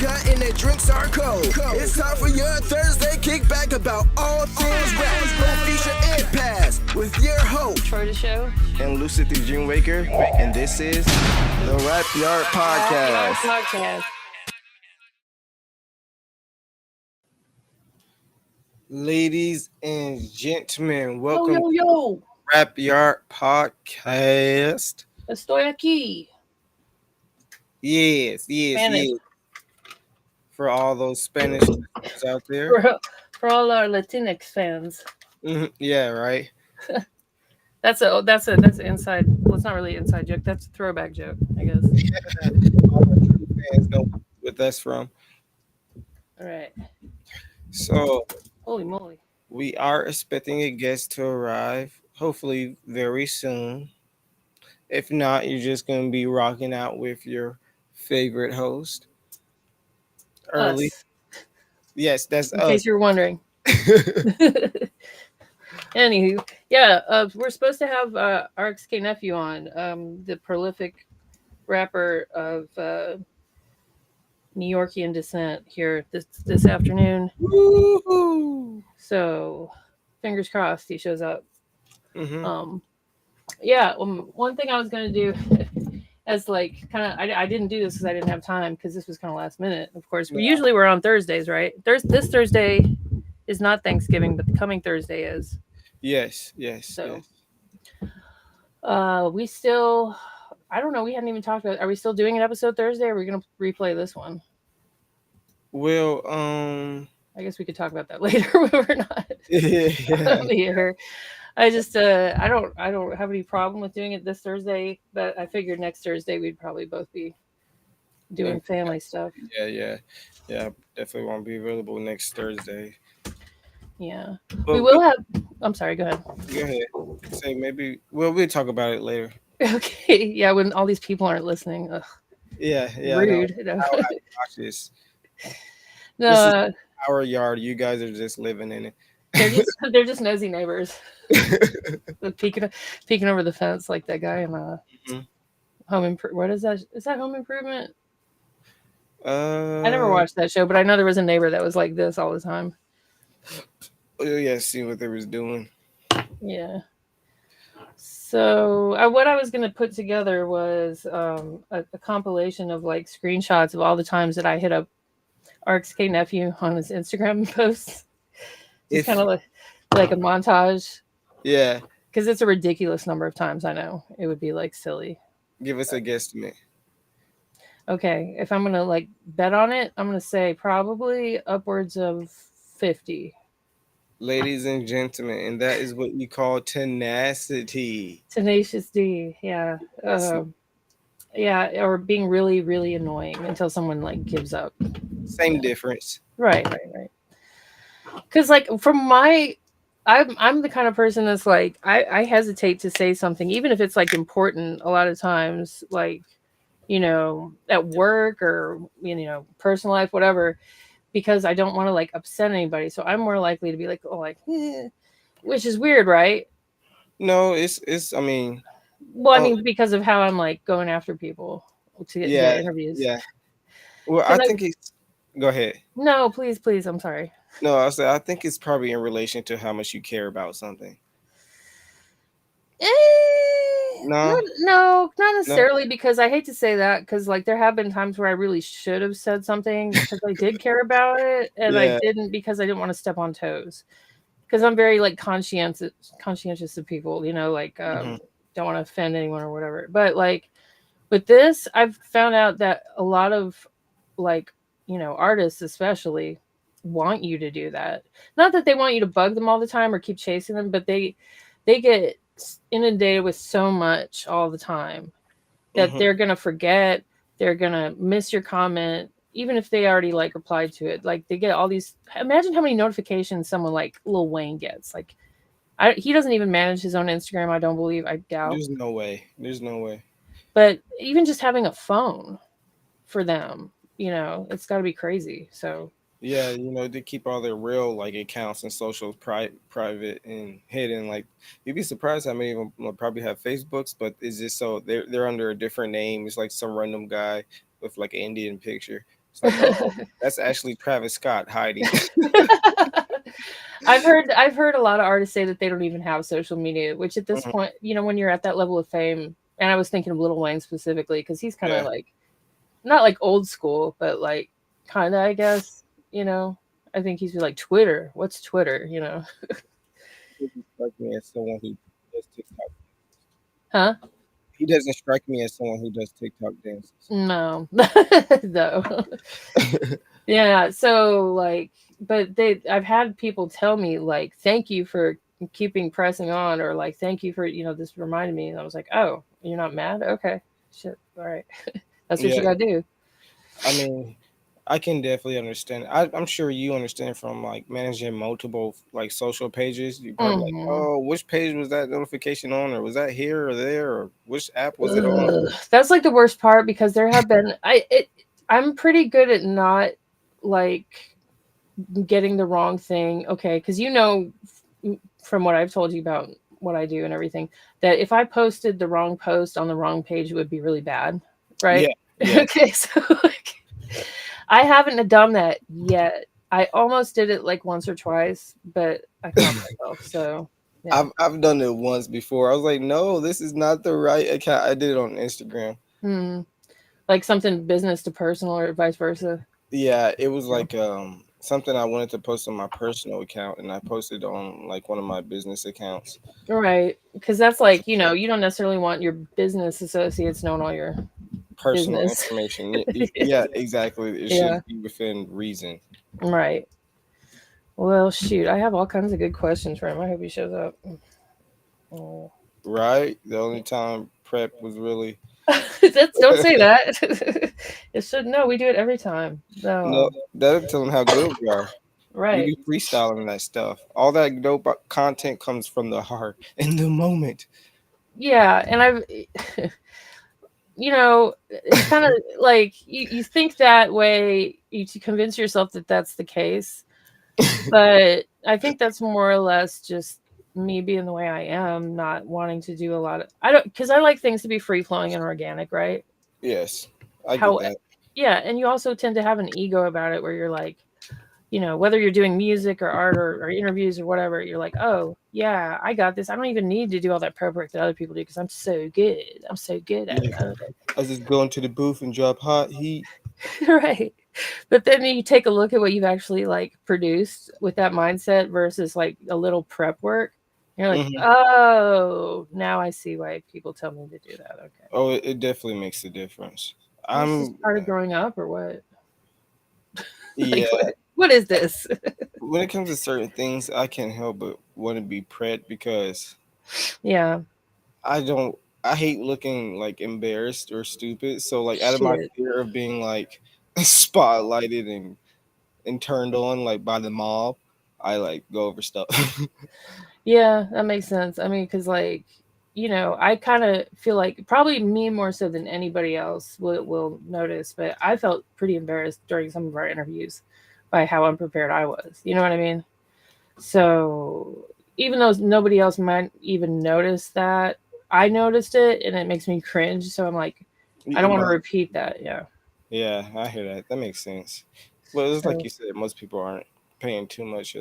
vodka and their drinks are cold. It's time for your Thursday kickback about all things rap. Go feature and pass with your host, Troydashow and Lucid the Dreamwaker. And this is the Rap Yard Podcast. Ladies and gentlemen, welcome Yo. to the Rap Yard Podcast. Estoy aquí. Yes. For all those Spanish listeners out there. For all our Latinx fans. Yeah, right. That's an inside. Well, it's not really an inside joke. That's a throwback joke, I guess. All our true fans know where that's from. All right. So, Holy moly. we are expecting a guest to arrive, hopefully very soon. If not, you're just going to be rocking out with your favorite host. Early. Us. Yes, that's In us. case you're wondering. Anywho, yeah, we're supposed to have RXK Nephew on, the prolific rapper of New Yorkian descent here this afternoon. Woo-hoo. So, fingers crossed he shows up. Mm-hmm. One thing I was gonna do as like kind of I didn't do this because I didn't have time because this was kind of last minute. Of course, usually we're on Thursdays, right? This Thursday is not Thanksgiving, but the coming Thursday is. Yes. So, we still, I don't know. We hadn't even talked about. Are we still doing an episode Thursday? Or are we gonna replay this one? Well, I guess we could talk about that later when we're not on the air. I just I don't have any problem with doing it this Thursday, but I figured next Thursday we'd probably both be doing family stuff. Yeah. Definitely won't be available next Thursday. Yeah, But we will have. I'm sorry. Go ahead. Go ahead. Say maybe. Well, we'll talk about it later. Okay. Yeah, when all these people aren't listening. Ugh, Yeah. rude. I watch this. No, This is our yard. You guys are just living in it. they're just nosy neighbors. peeking over the fence like that guy in Home Improvement. What is that? Is that Home Improvement? I never watched that show, but I know there was a neighbor that was like this all the time. Oh yeah, see what they was doing. Yeah. So what I was going to put together was a compilation of like screenshots of all the times that I hit up RXK Nephew on his Instagram posts. Just kind of like a montage. Yeah. Because it's a ridiculous number of times, I know. It would be like silly. Give us a guesstimate. Okay. If I'm going to like bet on it, I'm going to say probably upwards of 50. Ladies and gentlemen, and that is what you call tenacity. Tenacious D, yeah. Or being really, really annoying until someone like gives up. Same difference. Right. Because like I'm the kind of person that's like I hesitate to say something even if it's like important a lot of times, like, you know, at work or, you know, personal life, whatever, because I don't want to like upset anybody. So I'm more likely to be like, which is weird, right? No, it's I mean, because of how I'm like going after people to get interviews. Yeah. Well, I think it's. Go ahead. No, please. I'm sorry. No, I think it's probably in relation to how much you care about something. No, not necessarily, because I hate to say that, because like there have been times where I really should have said something because I did care about it, and I didn't because I didn't want to step on toes. Because I'm very like conscientious of people, you know, like don't want to offend anyone or whatever. But like with this, I've found out that a lot of like, you know, artists especially want you to do that. Not that they want you to bug them all the time or keep chasing them, but they get inundated with so much all the time that they're gonna forget, they're gonna miss your comment, even if they already like replied to it. Like they get all these. Imagine how many notifications someone like Lil Wayne gets. Like he doesn't even manage his own Instagram. I don't believe. I doubt. There's no way. But even just having a phone for them, you know, it's got to be crazy. So yeah, you know, they keep all their real like accounts and socials private and hidden. Like you'd be surprised how many of them probably have Facebooks, but it's just so they're under a different name. It's like some random guy with like an Indian picture. It's like, oh, that's actually Travis Scott hiding. I've heard a lot of artists say that they don't even have social media, which at this Mhm. point, when you're at that level of fame, and I was thinking of Lil Wayne specifically because he's kind of Yeah. like not like old school, but like kind of, I guess, you know. I think he's like Twitter. What's Twitter? He doesn't strike me as someone who does TikTok. Huh? He doesn't strike me as someone who does TikTok dances. No, no. Yeah, so like, but I've had people tell me like, "Thank you for keeping pressing on," or like, "Thank you for this reminded me." And I was like, "Oh, you're not mad? Okay, shit, all right, that's what you Yeah, gotta do." I mean, I can definitely understand. I'm sure you understand from like managing multiple like social pages. You probably like, Hmm. oh, which page was that notification on, or was that here or there, or which app was it on? That's like the worst part because there have been I'm pretty good at not like getting the wrong thing. Okay, because from what I've told you about what I do and everything, that if I posted the wrong post on the wrong page, it would be really bad, right? Yeah, yeah. Okay, so like, I haven't done that yet. I almost did it like once or twice, but I caught myself. So yeah. I've done it once before. I was like, no, this is not the right account. I did it on Instagram. Hmm. Like something business to personal or vice versa. Yeah, it was Yeah. like something I wanted to post on my personal account, and I posted on like one of my business accounts. Right. Because that's like, you don't necessarily want your business associates knowing all your Personal business. information. Yeah, exactly. It Yeah. should be within reason. Right. Well, shoot, I have all kinds of good questions for him. I hope he shows up. Oh. Right? The only time prep was really Don't say that. It should no. We do it every time. no. No. That'll tell them how good we are. We Right. be freestyling that stuff. All that dope content comes from the heart in the moment. Yeah, and it's kind of like you think that way you to convince yourself that that's the case, but I think that's more or less just me being the way I am, not wanting to do a lot of I don't because I like things to be free flowing and organic, right? Yes, I get How that. Yeah, and you also tend to have an ego about it where you're like, whether you're doing music or art or interviews or whatever, you're like, oh yeah, I got this. I don't even need to do all that prep work that other people do because I'm so good. I'm so good at Yeah, I just go into the booth and drop hot heat. it. Right. But then you take a look at what you've actually like produced with that mindset versus like a little prep work. You're like, Hmm. oh, now I see why people tell me to do that. Okay. Oh, it definitely makes a difference. This is I'm part of growing up or what? yeah. Like what is this? When it comes to certain things, I can't help but want to be pret because Yeah. I don't. I hate looking like embarrassed or stupid. So like out of my Shit. fear of being like spotlighted and turned on like by the mob, I like go over stuff. Yeah, that makes sense. I mean, because like, I kind of feel like probably me more so than anybody else will notice, but I felt pretty embarrassed during some of our interviews by how unprepared I was. You know what I mean? So even though nobody else might even notice that, I noticed it and it makes me cringe. So I'm like, I don't want to Right. repeat that. Yeah. Yeah, I hear that. That makes sense. But it's like So, you said, most people aren't paying too much.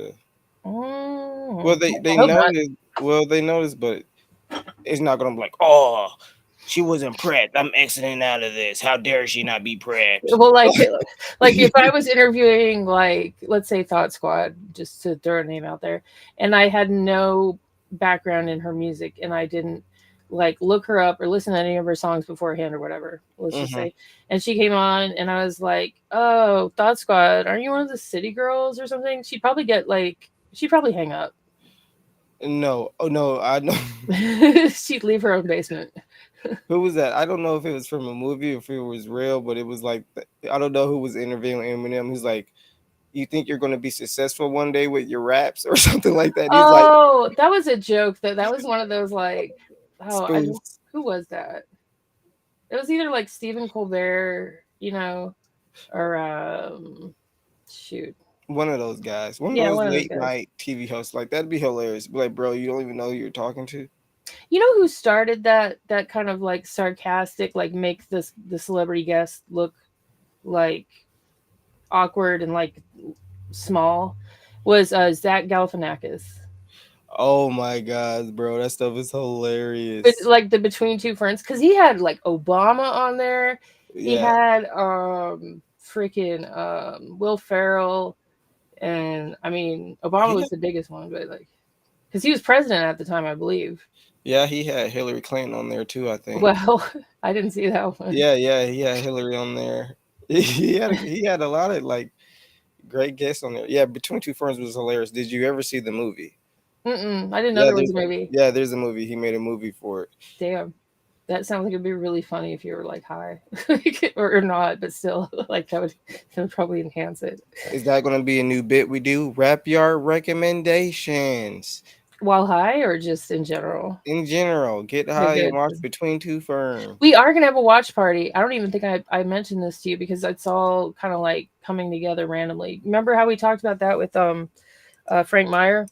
Well, I they hope not. notice. Well, they notice, but it's not gonna be like, oh, she wasn't prepped. I'm exiting out of this. How dare she not be prepped? Well, like if I was interviewing, like, let's say Thought Squad, just to throw a name out there, and I had no background in her music, and I didn't like look her up or listen to any of her songs beforehand or whatever, let's just Hmm. say, and she came on, and I was like, "Oh, Thought Squad, aren't you one of the City Girls or something?" She'd probably hang up. No, oh no, I know. She'd leave her own basement. Who was that? I don't know if it was from a movie or if it was real, but it was like I don't know who was interviewing Eminem. He's like, "You think you're going to be successful one day with your raps or something like that?" He's like, Oh, that was a joke. That was one of those like, oh, "Spoofs." who was that? It was either like Stephen Colbert, or shoot, One of those guys, one of yeah, those one of those late guys. night TV hosts, like that'd be hilarious. Be like, bro, you don't even know who you're talking to. You know who started that kind of like sarcastic, like make the celebrity guest look like? awkward and like small was Zach Galifianakis. Oh my god, bro, that stuff is But hilarious. like the Between Two Ferns, because he had like Obama on there. He Yeah, had freaking Will Ferrell, and I mean Obama he was had, the biggest one, but like because he was president at the time, I believe. yeah, he had Hillary Clinton on there too, I think. Well, I didn't see that one. Yeah, yeah, he had Hillary on there. He had a lot of like great guests on there. Yeah, Between Two Ferns was hilarious. Did you ever see the movie? Mm-mm, I didn't know Yeah, there was a movie. there's a movie. He made a movie for it. Damn. That sounds like it'd be really funny if you were like high, or not, but still, like that would probably enhance it. Is that going to be a new bit we do? Rap yard recommendations While high, or just in general? in general. Get Okay, high and good. watch Between Two Ferns. We are gonna have a watch party. I don't even think I mentioned this to you because it's all kind of like coming together randomly. Remember how we talked about that with Frank Meyer?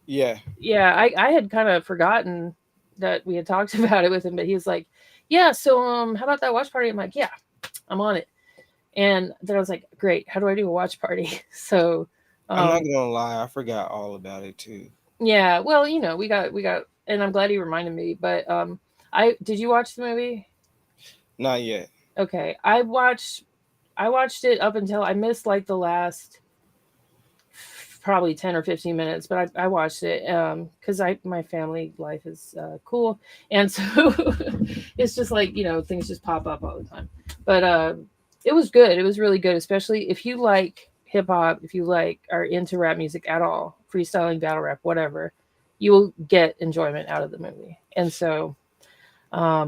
Yeah, Yeah, I had kind of forgotten that we had talked about it with him, but he was like, "Yeah, so how about that watch party?" I'm like, "Yeah, I'm on it." And then I was like, "Great, how do I do a watch party?" So, I'm not um, gonna lie, I forgot all about it too. yeah, well, we got, and I'm glad he reminded me. But I did you watch the movie? Not yet. Okay, I watched it up until I missed like the last probably 10 or 15 minutes, but I watched it because I my family life is cool, and so it's just like things just pop up all the time. But it was good. It was really good, especially if you like hip hop, if you like are into rap music at all, freestyling, battle rap, whatever, you will get enjoyment out of the movie. And so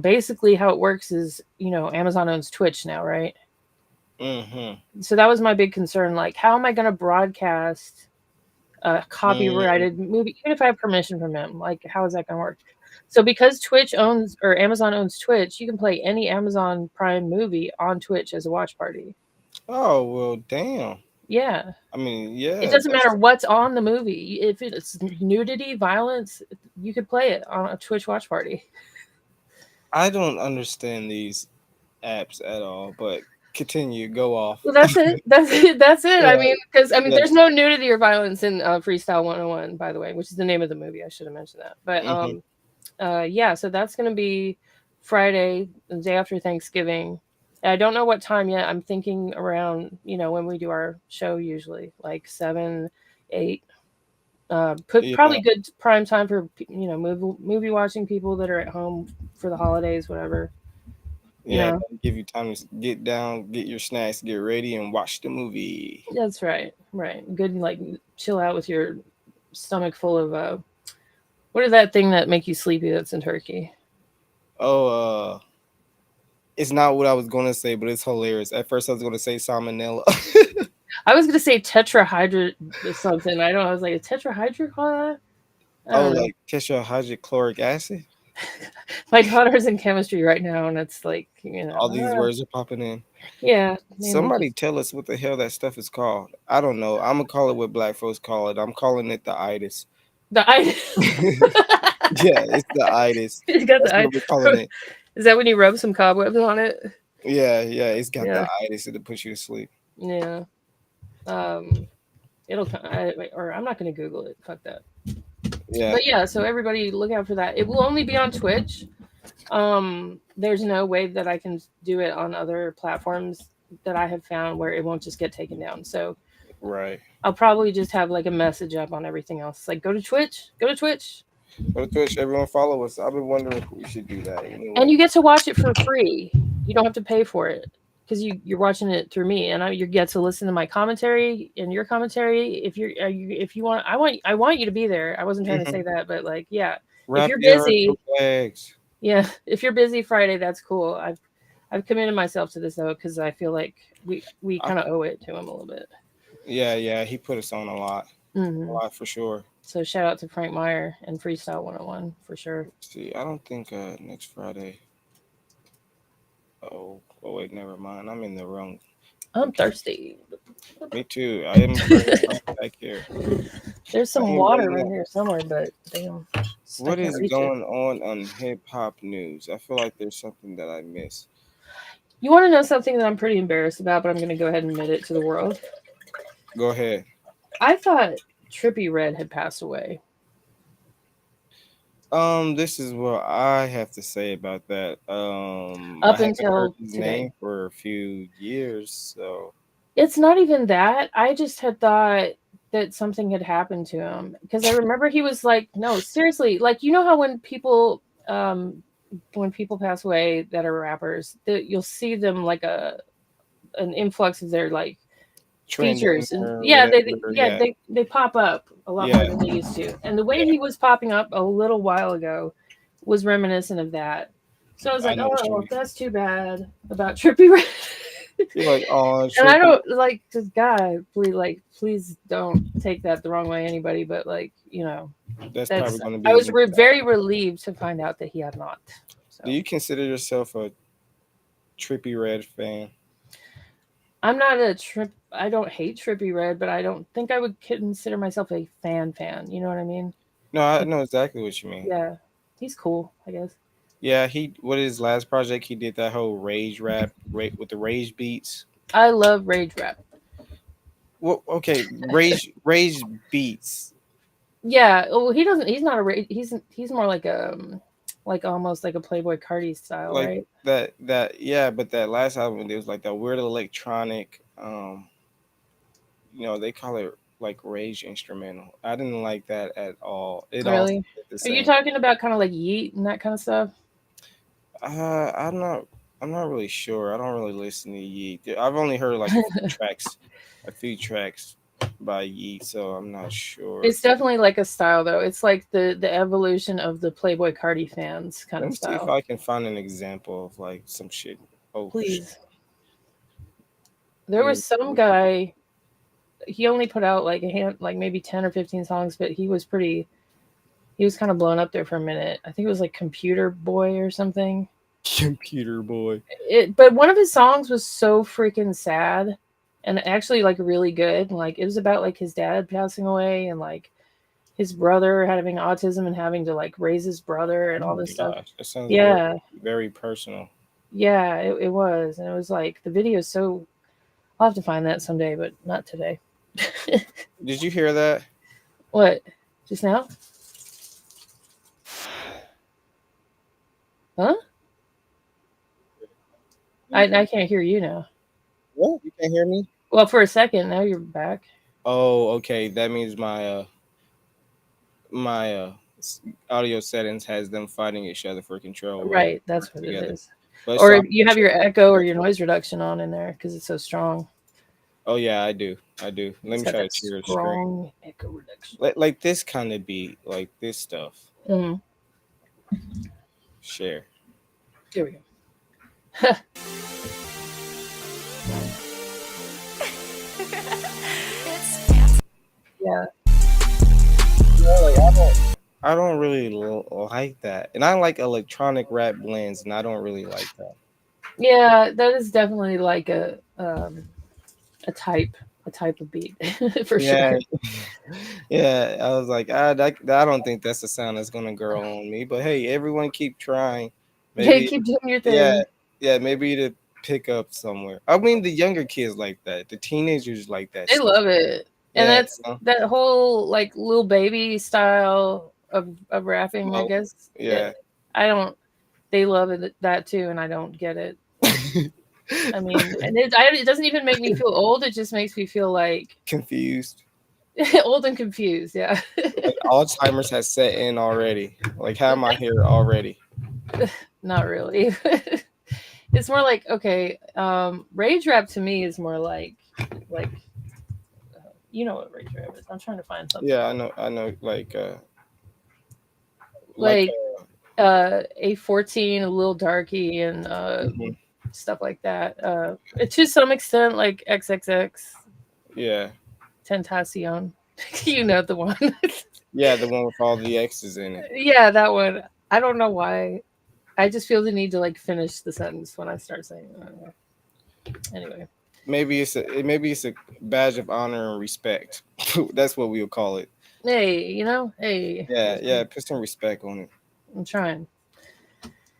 basically, how it works is Amazon owns Twitch now, right? Mm-hmm. So that was my big concern. Like, how am I going to broadcast a Mm, copyrighted movie, even if I have permission from him? Like, how is that going to work? So because Twitch owns or Amazon owns Twitch, you can play any Amazon Prime movie on Twitch as a watch party. oh well, damn. Yeah. I mean, It yeah, doesn't that's. matter what's on the movie. If it's nudity, violence, you could play it on a Twitch watch party. I don't understand these apps at all, but continue. Go off. Well, that's it. That's it. That's it. I Yeah, mean, because yeah. there's no nudity or violence in Freestyle 101, by the way, which is the name of the movie. I should have mentioned that. But Mm-hmm. yeah, so that's gonna be Friday, the day after Thanksgiving. I don't know what time yet. I'm thinking around, when we do our show usually, like 7, 8. Put Yeah, probably good prime time for movie watching people that are at home for the holidays, whatever. You yeah. know, That'll give you time to get down, get your snacks, get ready, and watch the movie. that's right, right. Good, like chill out with your stomach full of what is that thing that make you sleepy that's in turkey? Oh, it's not what I was gonna say, but it's hilarious. At first, I was gonna say salmonella. I was gonna say tetrahydro something. I don't know. I was like, is tetrahydrochloride? I Oh, don't know. like tetrahydrochloric acid. My daughter's in chemistry right now, and it's like, All these words are popping in. yeah, mainly Somebody just tell us what the hell that stuff is called. I don't know. I'm gonna call it what black folks call it. I'm calling it the itis. the I. Yeah, it's the itis. You got That's the I. what we're calling it. Is that when you rub some cobwebs on it? Yeah, yeah, it's got the Yeah, itis. It'll put you to sleep. yeah. Um, or I'm not gonna Google it. Fuck that. Yeah, But yeah, so everybody look out for that. It will only be on Twitch. There's no way that I can do it on other platforms that I have found where it won't just get taken down. So right. I'll probably just have like a message up on everything else. Like, go to Twitch, go to Twitch. Go to Twitch. Everyone follow us. I've been wondering if we should do that And anyway. you get to watch it for free. You don't have to pay for it because you're watching it through me, and you get to listen to my commentary and your commentary. If you want, I want you to be there. I wasn't trying to Hmm. say that, but like, yeah, if Wrap you're your busy, bags. yeah, if you're busy Friday, that's cool. I've committed myself to this though because I feel like we I, kind of owe it to him a little bit. yeah, yeah. He put us on a Hmm. lot for sure. So shout out to Frank Meyer and Freestyle 101 for sure. Let's see, I don't think next Friday. Oh wait, never mind. I'm in the wrong. I'm Okay, thirsty. me too. I am bringing mine back here. There's I some ain't water running right out. here somewhere, but damn, I What can't is reach it. going on hip hop news? I feel like there's something that I missed. You want to know something that I'm pretty embarrassed about, but I'm going to go ahead and admit it to the world. Go ahead. I thought Trippy Red had passed away. This is what I have to say about that. I Up haven't heard until his today. name for a few years, so It's not even that. I just had thought that something had happened to him because I remember he was like, no, seriously, like you know how when people pass away that are rappers, that you'll see them like an influx of their like trending features and or yeah, whatever. Yeah, they pop up a lot more yeah, than they used to. And the way yeah. he was popping up a little while ago was reminiscent of that. So I was I like, know what you oh, mean. that's too bad about Trippy Red. You're like, oh, And I trippy. don't like just God, please don't take that the wrong way, anybody. But like, That's probably that's going to I be was the. very relieved to find out that he had not. Do So you consider yourself a Trippy Red fan? I'm not a trip. I don't hate Trippy Red, but I don't think I would consider myself a fan. You know what I mean? No, I Like, know exactly what you mean. yeah, he's cool, I guess. Yeah, he. What his last project? He did that whole rage rap, with the rage beats. I love rage rap. Well, okay, rage beats. Yeah. Well, he doesn't. He's not a rage. He's more like almost like a Playboy Cardi style, Like right? that yeah, but that last album it was like that weird electronic they call it like rage instrumental. I didn't like that at all. It all Really? sounded the Are you same. talking about kind of like Yeet and that kind of stuff? I'm not really sure. I don't really listen to Yeet. I've only heard like a few tracks by Yeet, so I'm not sure. It's definitely like a style though. It's like the evolution of the Playboy Cardi fans kind Let of me see if style. I can find an example of like some shit. Oh shit. Please. There Let was me some look it. guy, he only put out like a hand like maybe 10 or 15 songs, but he was kind of blown up there for a minute. I think it was like Computer Boy or something. Computer boy. But one of his songs was so freaking sad and actually like really good. Like it was about like his dad passing away and like his brother having autism and having to like raise his brother and Oh all my this stuff. gosh, that sounds very, Yeah, very personal. yeah, it was, and it was like the video is so. I'll have to find that someday, but not today. Did you hear that? What? Just now? Huh? I can't hear you now. What? You can't hear me? Well, for a second, now you're back. Oh, okay. That means my audio settings has them fighting each other for control, right? Right, that's Work what it together. is. But it's Or all if you have your echo or your noise reduction on in there because it's so strong. Oh yeah, I do. I do. Let It's me got try to that share the screen. strong echo reduction. Like this kind of beat, like this stuff. Mm, Share. here we go. Yeah. Like I don't really like that, and I like electronic rap blends, and I don't really like that. Yeah, that is definitely like a type a type of beat for sure. Yeah, yeah. I was like, I don't think that's the sound that's gonna grow on me. But hey, everyone keep trying. Hey, Maybe, keep doing your yeah, thing. yeah. Maybe to pick up somewhere. I mean, the younger kids like that. The teenagers like that They stuff. love it. And Yeah, that's that whole like little baby style of rapping, I flow. guess. Yeah. I don't they love it that too and I don't get it. I mean, and it doesn't even make me feel old, it just makes me feel like Confused. old and confused, yeah. Like Alzheimer's has set in already. Like, how am I here already? Not really. It's more like okay, rage rap to me is more like you know what rage rap is. I'm trying to find something. Yeah, I know. I know. Like, Like A14, a little darky, and mhm, stuff like that. To some extent, like XXX yeah, Tentacion. You know the one. yeah, the one with all the X's in it. Yeah, that one. I don't know why. I just feel the need to like finish the sentence when I start saying it. I don't know. Anyway. Maybe it's a badge of honor and respect. That's what we'll call it. Hey, hey, Yeah, yeah. Put some respect on it. I'm trying.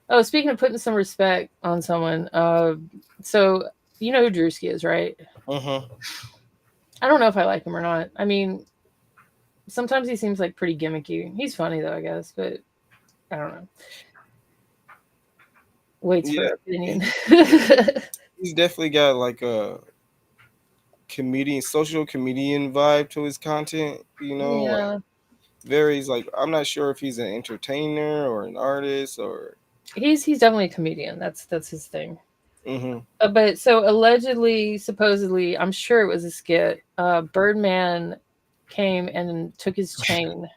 Oh, speaking of putting some respect on someone, so you know who Drewski is, right? Mm-hmm. I don't know if I like him or not. I mean, sometimes he seems like pretty gimmicky. He's funny though, I guess, but I don't know. Waits for Yeah, opinion. he, he's definitely got like a comedian, social comedian vibe to his content. You know, like Yeah, varies. Like I'm not sure if he's an entertainer or an artist or. he's definitely a comedian. That's his thing. Mm-hmm. But so allegedly, supposedly, I'm sure it was a skit. Birdman came and took his chain.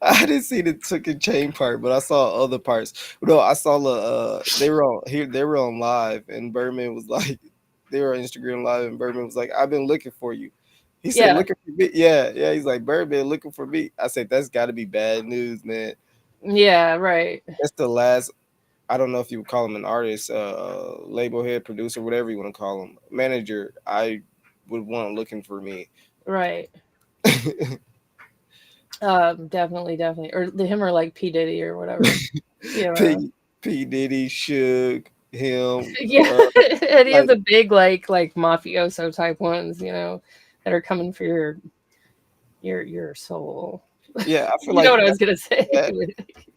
I didn't see the took a chain part, but I saw other parts. No, I saw the they were on here. They were on live, and Birdman was like, they were on Instagram live, and Birdman was like, "I've been looking for you." He said, Yeah, "Looking for me." Yeah, yeah. He's like, "Birdman looking for me." I said, "That's got to be bad news, man." yeah, right, That's the last. I don't know if you would call him an artist, label head, producer, whatever you want to call him, manager. I would want looking for me. right. Definitely, definitely, or him or like P Diddy or whatever. You know, P P Diddy, Suge, him, yeah, any of like the big like mafioso type ones, that are coming for your soul. yeah, I feel You know like what I was that's gonna say? that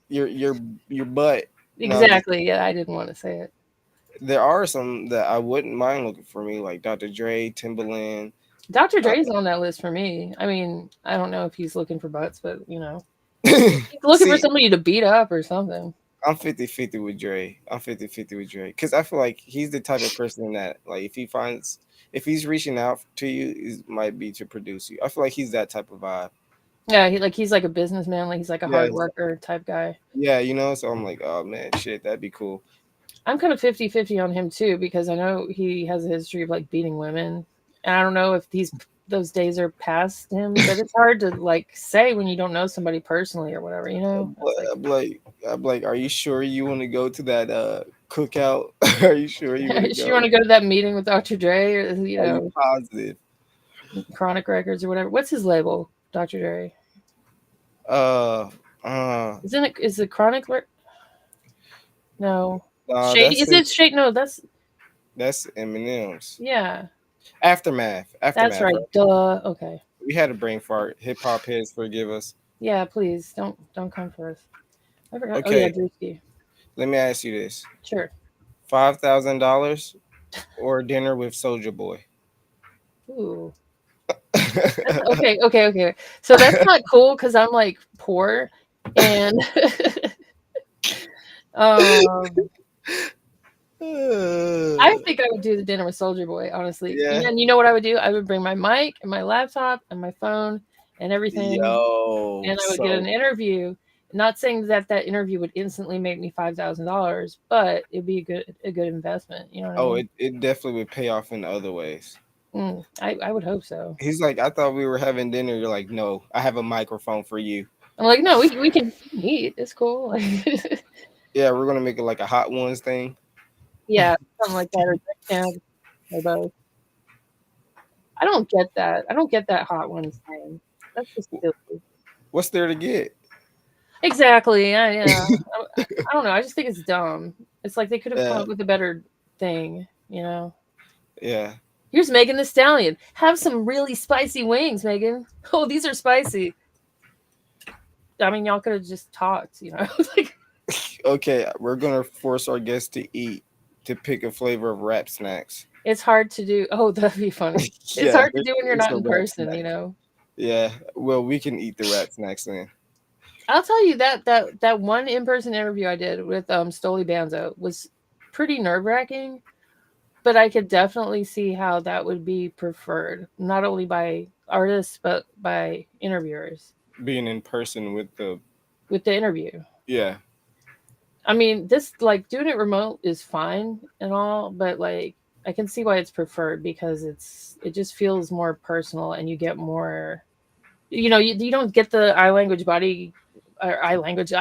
your your your butt. No, I'm just Exactly. Yeah, I didn't want to say it. there are some that I wouldn't mind looking for me, like Dr. Dre, Timbaland. Dr. Uh, Dre's on that list for me. I mean, I don't know if he's looking for butts, but he's looking for see, somebody to beat up or something. I'm 50-50 with Dre. I'm 50-50 with Dre because I feel like he's the type of person that, like, if he's reaching out to you, it might be to produce you. I feel like he's that type of vibe. Yeah, he's like a businessman, like he's like a Yeah, hard worker type guy. yeah, you know. So I'm like, oh man, shit, that'd be cool. I'm kind of 50-50 on him too because I know he has a history of like beating women. And I don't know if those days are past him, but it's hard to like say when you don't know somebody personally or whatever, you know? But It's like I'm like, are you sure you want to go to that cookout? Are you sure you want to you go? want to go to that meeting with Dr. Dre or Are you positive? Chronic Records or whatever. What's his label? Dr. Dre. Uh, uh, Isn't it is it Chronic No. Shady. that's Is it Shady? No, that's Eminem's yeah. aftermath. That's Aftermath, right. right? Duh. Okay. We had a brain fart. Hip hop heads, forgive us. Yeah, please don't come for us. I forgot. Oh yeah, Okay, Drewski. let me ask you this: Sure. $5,000 or dinner with Soldier Boy? Ooh. That's okay, okay, okay. So that's not cool because I'm like poor and um I think I would do the dinner with Soldier Boy, honestly. Yeah. And you know what I would do? I would bring my mic and my laptop and my phone and everything, Yo, and I would get an so interview. Not saying that that interview would instantly make me $5,000, but it'd be a good investment. You know what I oh, mean? it definitely would pay off in other ways. I would hope so. He's like, I thought we were having dinner. You're like, no, I have a microphone for you. I'm like, no, we can eat. It's cool. Yeah, we're gonna make it like a hot ones thing. Yeah, something like that, or drink champ, or both. I don't get that. I don't get that hot ones thing. That's just silly. What's there to get? Exactly. Yeah, yeah. I don't know. I just think it's dumb. It's like they could have come Yeah, up with a better thing. yeah, Here's Megan the Stallion. Have some really spicy wings, Megan. Oh, these are spicy. I mean, y'all could have just talked. Like, okay, we're gonna force our guests to eat to pick a flavor of wrap snacks. it's hard to do. Oh, that'd be funny. It's Yeah, hard to do when you're there's not no in wrap person. snacks. Yeah, well, we can eat the wrap snacks then. I'll tell you that one in person interview I did with Stoli Banzo was pretty nerve wracking, but I could definitely see how that would be preferred, not only by artists but by interviewers Being in person with the with the interview. yeah, I mean, this like doing it remote is fine and all, but like I can see why it's preferred because it just feels more personal and you get more. You don't get the eye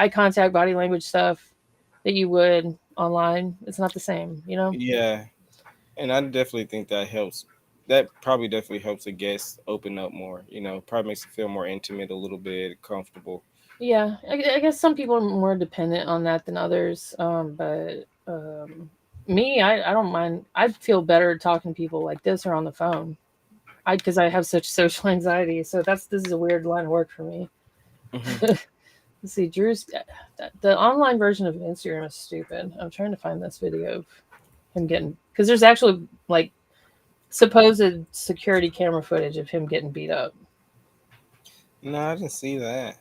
contact, body language stuff that you would online. It's not the same. yeah, and I definitely think that helps. That probably definitely helps a guest open up more. You know, probably makes it feel more intimate, a little bit comfortable. Yeah, I guess some people are more dependent on that than others. But me, I don't mind. I feel better talking to people like this or on the phone. Because I have such social anxiety. So this is a weird line of work for me. Hmm. Let's see, Drew's the online version of Instagram is stupid. I'm trying to find this video of him getting because there's actually like supposed security camera footage of him getting beat up. No, I didn't see that.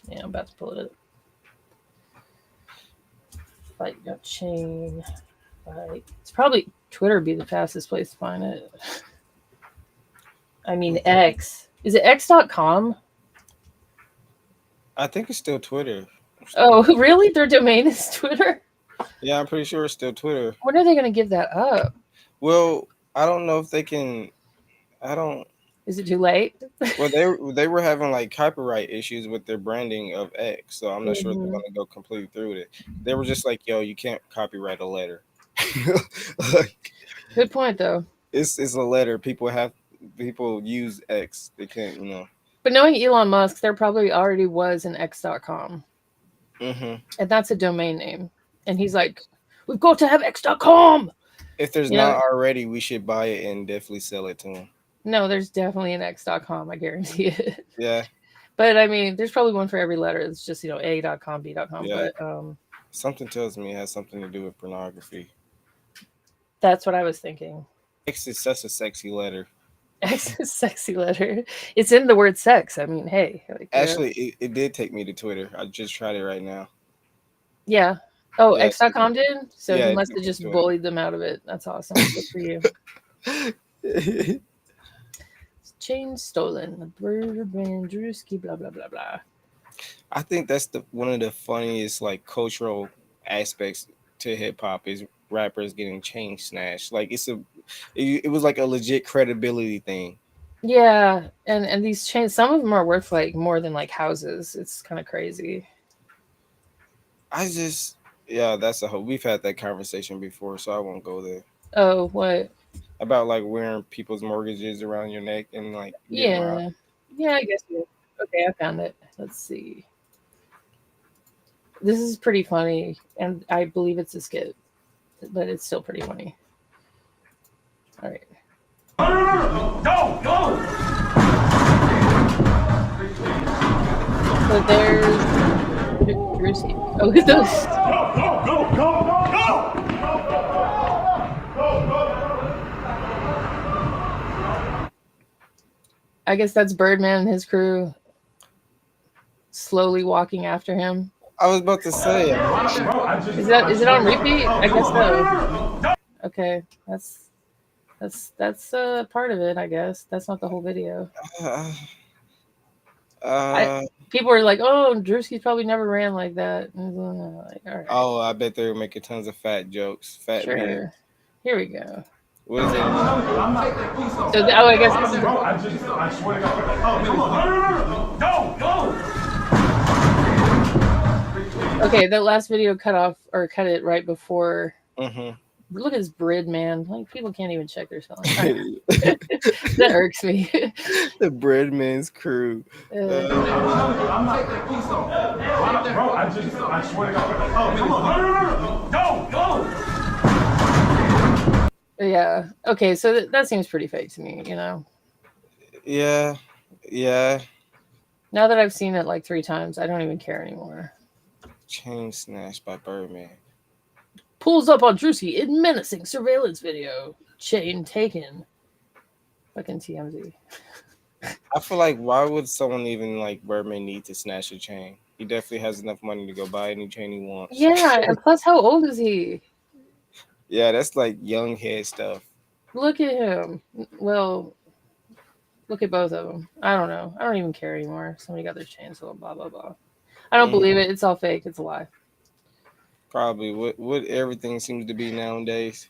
Yeah, I'm about to pull it up. Fight got chain. Fight. It's probably Twitter would be the fastest place to find it. I mean X. Is it X.com? I think it's still Twitter. Oh, really? Their domain is Twitter? Yeah, I'm pretty sure it's still Twitter. When are they going to give that up? Well, I don't know if they can. I don't. Is it too late? Well, they were having like copyright issues with their branding of X, so I'm not sure they're Mhm. gonna go completely through with it. They were just like, "Yo, you can't copyright a letter." Like, Good point, though. it's a letter. People use X. They can't. But knowing Elon Musk, there probably already was an X.com. Hmm. And that's a domain name. And he's like, we've got to have X.com. If there's You know, not already, we should buy it and definitely sell it to them. no, there's definitely an X.com. I guarantee it. Yeah, But I mean, there's probably one for every letter. It's just, A.com, B.com. yeah. But Something tells me it has something to do with pornography. that's what I was thinking. X is such a sexy letter. X is sexy letter. It's in the word sex. I mean, hey. Actually, it did take me to Twitter. I just tried it right now. Yeah. Oh, Yeah, X.com did? So yeah, he it must took have me just to bullied them out of it. That's awesome. Good for you. Twitter. Chain stolen. Brand Drewski, blah, blah, blah, blah. I think that's the one of the funniest like cultural aspects to hip hop is rappers getting chain snatched. Like it was like a legit credibility thing. Yeah, and these chains, some of them are worth like more than like houses. It's kind of crazy. I just yeah, that's a whole. We've had that conversation before, so I won't go there. Oh, what? About like wearing people's mortgages around your neck and like getting robbed. Yeah, yeah. I guess. Okay, I found it. Let's see. This is pretty funny, and I believe it's a skit, but it's still pretty funny. All right. Go! Go! So there's Brucey. Oh, who's those? Go! Go! Go! Go! Go! I guess that's Birdman and his crew slowly walking after him. I was about to say, Is it on repeat? I guess so. Okay, that's part of it. I guess that's not the whole video. uh, I uh, People are like, "Oh, Drewski's probably never ran like that." And I'm like, all right, oh, I bet they were making tons of fat jokes, fat memes. sure. Here we go. What is it? So, I guess this is. I swear to God. Go! Go! Okay, that last video cut off or cut it right before. Mm-hmm. Look at this Brid man. Like people can't even check their spelling. That irks me. The Breadman's crew. I swear to God. Go! Go! Yeah. Okay, so that seems pretty fake to me. Yeah, yeah. Now that I've seen it like 3 times, I don't even care anymore. Chain snatched by Birdman. Pulls up on Drewski in menacing surveillance video. Chain taken. Fucking TMZ. I feel like why would someone even like Birdman need to snatch a chain? He definitely has enough money to go buy any chain he wants. Yeah, and plus, how old is he? Yeah, that's like young head stuff. Look at him. Well, look at both of them. I don't know. I don't even care anymore. Somebody got their chain stolen. Blah blah blah. I don't believe it. It's all fake. It's a lie. Probably what everything seems to be nowadays,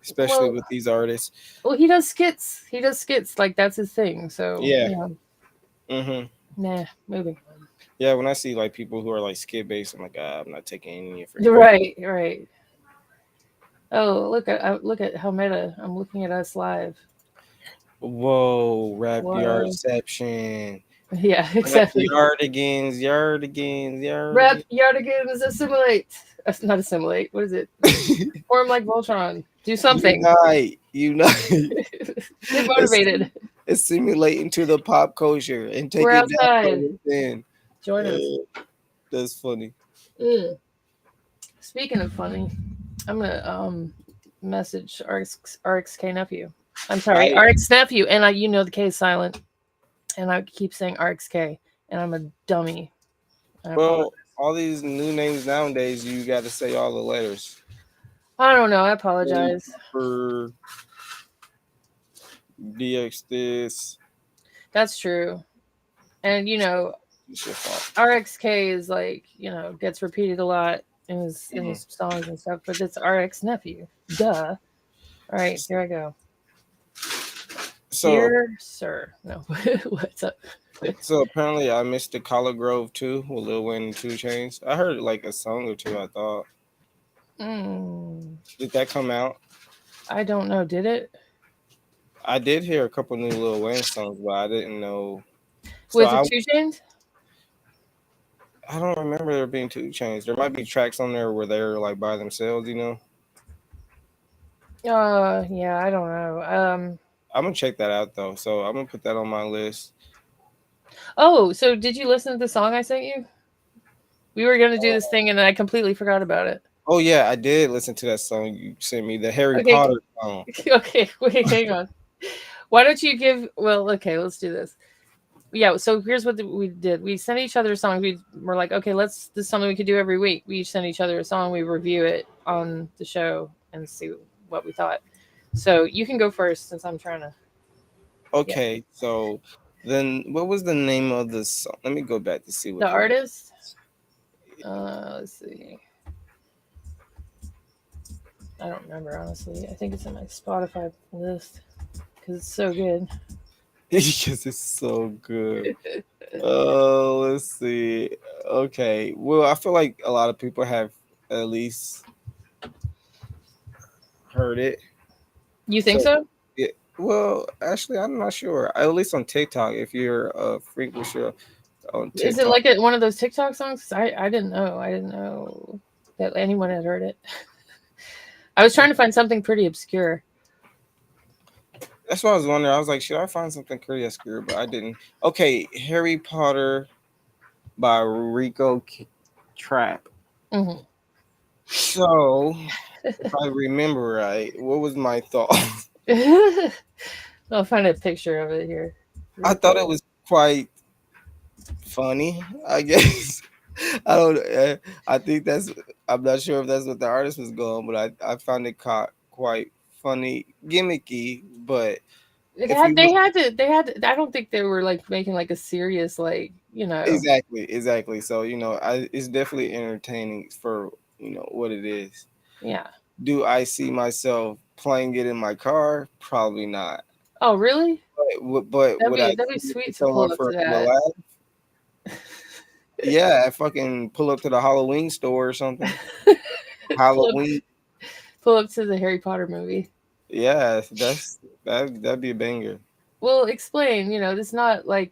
especially with these artists. Well, he does skits. He does skits. Like that's his thing. So Yeah. yeah. Mm-hmm. Nah, moving on. Yeah, when I see like people who are like skit based, I'm like, I'm not taking any for Right, right. Oh, look at how meta. I'm looking at us live. Whoa, rap Whoa. yardception. Yeah, exactly. Yardigans, yardigans, Rep yardigans. Yardigans assimilate. Not assimilate. What is it? Form like Voltron. Do something. Unite, unite. Get motivated. Assimilate into the pop culture and take We're it down outside. from within. Join us. That's funny. Mm. Speaking of funny, I'm gonna message RXK nephew. I'm sorry, I RX nephew, and you know the K is silent, and I keep saying RXK, and I'm a dummy. I apologize. well, all these new names nowadays, you got to say all the letters. I don't know. I apologize. For DX this, That's true. And it's your fault. RXK is like gets repeated a lot in Mhm. his songs and stuff, but it's RX nephew. Duh. All right, here I go. So, Dear sir, no, what's up? so apparently, I missed the Collar Grove too with Lil Wayne and 2 Chainz. I heard like a song or two. I thought, Mm, did that come out? I don't know. Did it I did hear a couple new Lil Wayne songs, but I didn't know. So with the 2 Chains? I don't remember there being 2 Chainz. There might be tracks on there where they're like by themselves. Yeah, I don't know. I'm gonna check that out though. So I'm gonna put that on my list. Oh, so did you listen to the song I sent you? We were gonna do this thing, and I completely forgot about it. Oh yeah, I did listen to that song you sent me, the Harry Okay, Potter song. okay, wait, hang on. Why don't you give? Well, okay, let's do this. Yeah, so here's what we did. We sent each other a song. We were like, okay, this is something we could do every week. We each send each other a song. We review it on the show and see what we thought. So you can go first since I'm trying to. Yeah, Okay, so then what was the name of the song? Let me go back to see the what the name. artist. Let's see. I don't remember honestly. I think it's in my Spotify list because it's so good. Because it's so good. Let's see. Okay, well, I feel like a lot of people have at least heard it. You think So, so? yeah, well, actually, I'm not sure. At least on TikTok, if you're a freak with your on Is it TikTok. like one of those TikTok songs? 'Cause I didn't know. I didn't know that anyone had heard it. I was trying to find something pretty obscure. That's what I was wondering. I was like, should I find something pretty obscure? But I didn't. Okay, Harry Potter by Trap. Hmm. So, if I remember right, what was my thought? I'll find a picture of it here. I thought it was quite funny, I guess. I don't. I think that's. I'm not sure if that's what the artist was going, but I found it quite funny, gimmicky. But if you look They had to, I don't think they were like making like a serious exactly. So it's definitely entertaining for what it is. yeah. Do I see myself playing it in my car? Probably not. Oh, really? But would I That'd be sing it to sweet to someone pull up for to them to that. laugh? Yeah, I fucking pull up to the Halloween store or something. pull up Halloween. pull up to the Harry Potter movie. Yeah, that'd be a banger. Well, explain, it's not like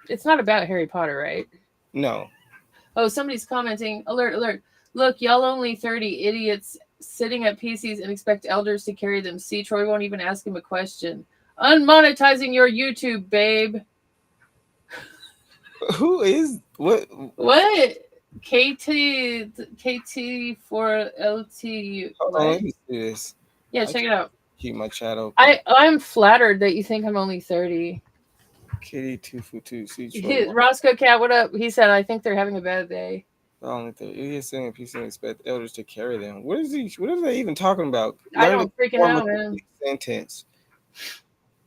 it's not about Harry Potter, right? No. Oh, somebody's commenting. Alert, alert. Look, y'all only 30 idiots sitting at PCs and expect elders to carry them. See, Troy won't even ask him a question. Unmonetizing your YouTube, babe. Who is what? What? KT4LT. Hold on, What? let me see this. Yeah, I check can't it out. keep my chat open. I'm flattered that you think I'm only 30. Kitty 2 for 2. See Troy. Roscoe Cat, what up? He said, I think they're having a bad day. Only thing idiots sitting in PC and expect elders to carry them. What is he? What are they even talking about? I Learn to don't freaking form a know, man. complete sentence.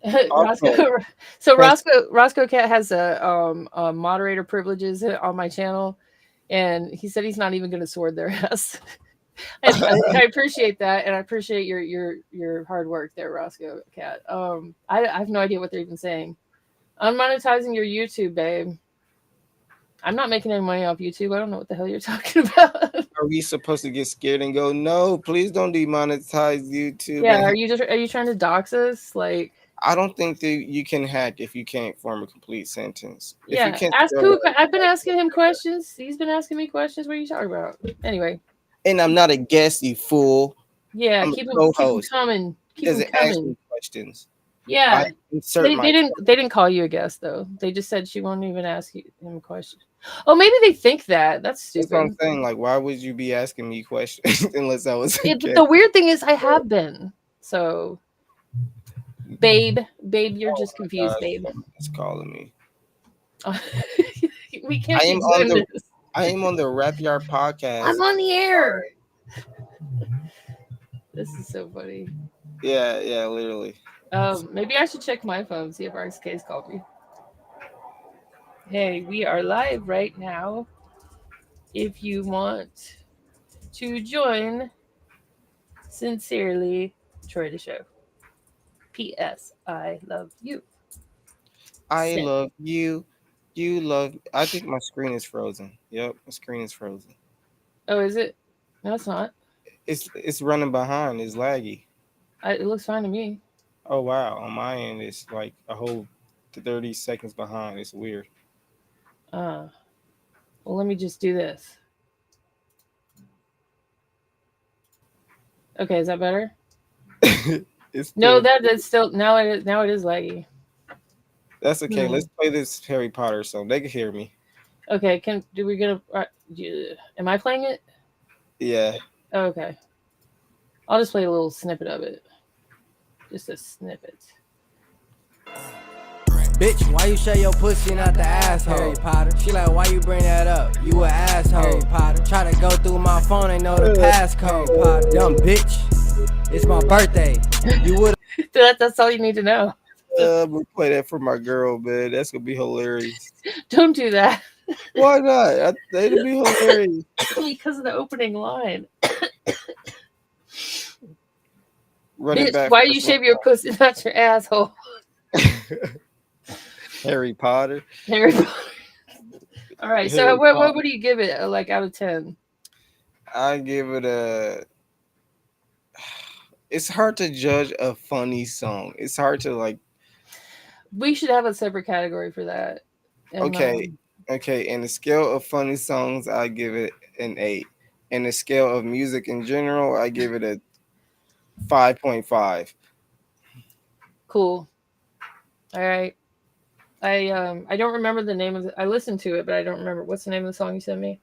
Roscoe, Also, so press. Roscoe Cat has a moderator privileges on my channel, and he said he's not even going to sword their ass. I appreciate that, and I appreciate your hard work there, Roscoe Cat. I have no idea what they're even saying. Unmonetizing your YouTube, babe. I'm not making any money off YouTube. I don't know what the hell you're talking about. Are we supposed to get scared and go, no, please don't demonetize YouTube? Yeah, are you trying to dox us? Like, I don't think that you can hack if you can't form a complete sentence. If you Yeah, can't ask spell who. it, I've been asking him questions. He's been asking me questions. What are you talking about? Anyway, and I'm not a guest, you fool. yeah, I'm a keep him co-host. coming. He Keep him doesn't ask coming. me questions. I Yeah, insert myself. they didn't call you a guest though. They just said she won't even ask him a question. Oh, maybe they think that. That's That's what I'm stupid. saying. Like, why would you be asking me questions unless I was a But guest? the weird thing is, I have been. So, babe, you're just confused, God, babe. it's calling me. We can't I am keep on doing the this. I am on the Rap Yard podcast. I'm on the air. Sorry. This is so funny. Yeah, literally. Maybe I should check my phone, see if RXK's called me. Hey, we are live right now. If you want to join, sincerely, Troy the Show. P.S. I love you. I Send. love you. You love. I think my screen is frozen. Yep, my screen is frozen. Oh, is it? No, it's not. It's running behind. It's laggy. It looks fine to me. Oh wow, on my end it's like a whole 30 seconds behind. It's weird. Uh, well, let me just do this. Okay, is that better? It's No, still. that's still now it is laggy. That's okay. Hmm. Let's play this Harry Potter song. They can hear me. Okay, do we get a? Yeah. Am I playing it? Yeah. Oh, okay, I'll just play a little snippet of it. Just a snippet. Bitch, why you share your pussy not the asshole? Harry Potter. She like, why you bring that up? You a asshole. Harry Potter. Try to go through my phone, ain't know the passcode. Harry Potter. Dumb bitch. It's my birthday. You would. That's all you need to know. I'm gonna play that for my girl, man. That's gonna be hilarious. Don't do that. Why not? It'll be hilarious. Because of the opening line. Run it Bitch, back. why you shave your pussy, not your asshole? Harry Potter. Harry Potter. All right, so Harry what Potter. do you give it? Like out of 10? I give it a. It's hard to judge a funny song. It's hard to like. We should have a separate category for that. And Okay, okay. In the scale of funny songs, I give it an 8. In the scale of music in general, I give it a 5.5. cool. All right. I don't remember the name of it. I listened to it, but I don't remember what's the name of the song you sent me.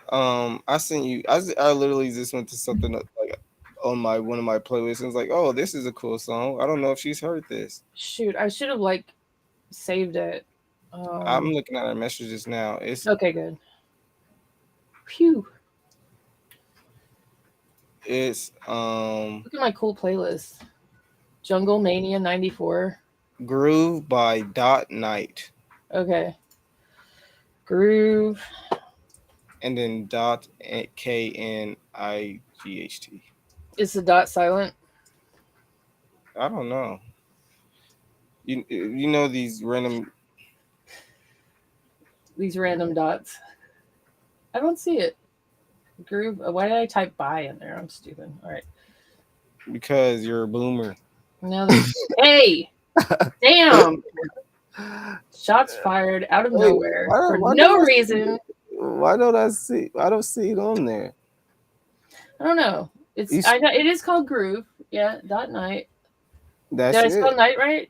I sent you. I literally just went to something like on my one of my playlists and was like, oh, this is a cool song. I don't know if she's heard this. Shoot, I should have like saved it. I'm looking at our messages now. Okay, good. Phew. It's Look at my cool playlist. Jungle Mania 94. Groove by Dot Night. Okay. Groove. And then dot KNIGHT. Is the dot silent? I don't know. You know these random These random dots. I don't see it. Groove. Why did I type by in there? I'm stupid. All right. because you're a boomer. Now hey, damn! Shots fired out of Hey, nowhere for why no don't I reason. why don't I see? I don't see it on there. I don't know. I know it is called Groove. Yeah. Dot night. That's Did I it. spell night right?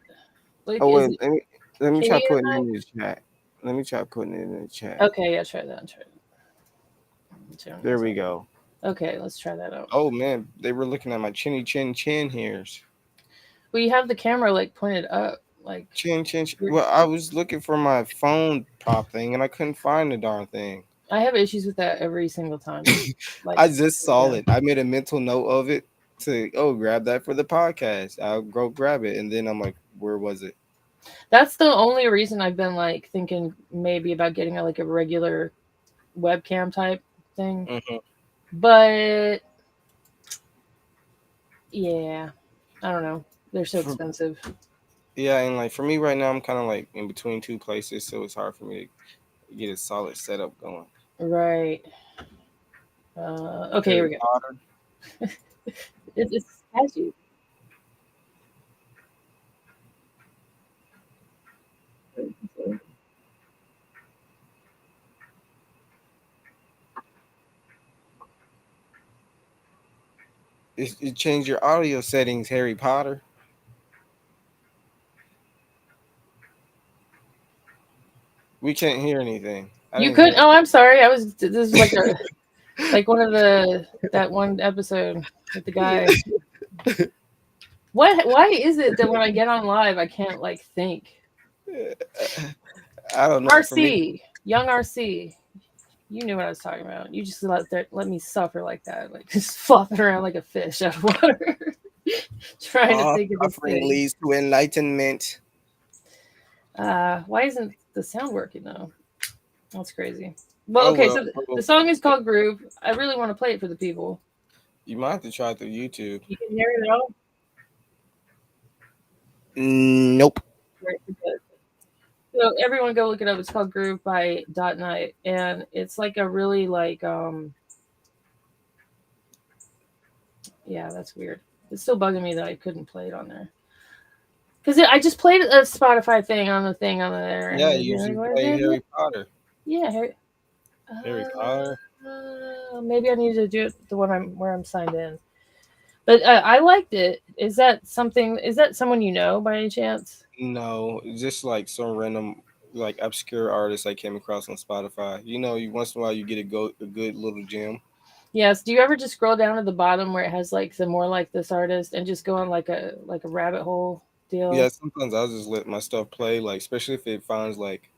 Like Oh is wait, it let me try Canadian putting it night? in the chat. Let me try putting it in the chat. Okay. Yeah. Try that. There we go. Okay. Let's try that out. Oh man, they were looking at my chinny chin hairs. Well, you have the camera like pointed up, like Chin. Well, I was looking for my phone prop thing and I couldn't find the darn thing. I have issues with that every single time. Like I just saw yeah. it. I made a mental note of it to grab that for the podcast. I'll go grab it, and then I'm like, where was it? That's the only reason I've been like thinking maybe about getting like a regular webcam type thing. Mm-hmm. But yeah, I don't know. They're so expensive. Yeah, and like for me right now, I'm kind of like in between two places, so it's hard for me to get a solid setup going. Right. Okay, here we go. It's statue. You change your audio settings, Harry Potter. We can't hear anything. I You didn't hear could. Oh, I'm sorry. I was. This is like a like one of the that one episode with the guy. What? Why is it that when I get on live, I can't like think? anything. I don't know. For me, RC, young RC. You knew what I was talking about. You just let me suffer like that, like just flopping around like a fish out of water, trying to all think of this suffering thing. leads to enlightenment. Why isn't the sound working though? That's crazy. Well, Oh okay, well, so the song is called Groove. I really want to play it for the people. you might have to try through YouTube. You can hear it all. Nope. Right, good. So everyone go look it up. It's called Groove by Dot Night, and it's like a really like yeah, that's weird. It's still bugging me that I couldn't play it on there. Because I just played a Spotify thing on there, and Yeah, it you didn't should what play did it? Harry Potter. Yeah, Harry Potter. maybe I need to do it the one where I'm signed in. But I liked it. Is that something? Is that someone you know by any chance? No, just like some random, like obscure artist I came across on Spotify. You know, you once in a while you get a good little gem. Yes. Do you ever just scroll down to the bottom where it has like the more like this artist and just go on like a rabbit hole Yeah, deal? sometimes I'll just let my stuff play, like especially if it finds like,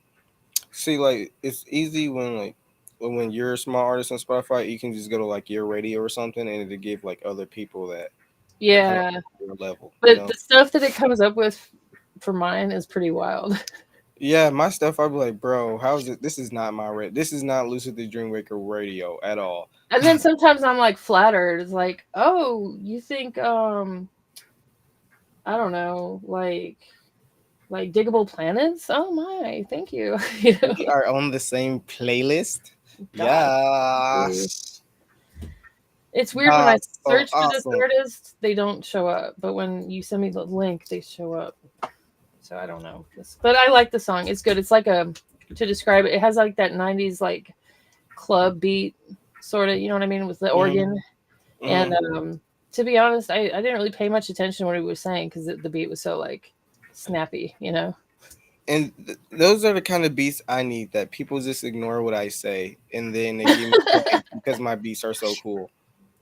see, like it's easy when like when you're a small artist on Spotify, you can just go to like your radio or something, and it'll give like other people that are kind of Yeah. your level, you But know. the stuff that it comes up with for mine is pretty wild. Yeah, my stuff, I'd be like, bro, how is it? This is not my This is not Lucid the Dreamwaker radio at all. And then sometimes I'm like flattered. It's like, oh, you think I don't know, like diggable planets? Oh my, thank you. You know, We are on the same playlist. God. Yes. It's weird when I That's so search for this awesome. artist, they don't show up. But when you send me the link, they show up. So I don't know. But I like the song. It's good. It's like a to describe it, it has like that 90s like club beat sort of, you know what I mean, with the Hmm. organ. And Hmm. to be honest, I didn't really pay much attention to what he was saying because the beat was so like snappy, you know? And those are the kind of beats I need, that people just ignore what I say and then they give me points because my beats are so cool.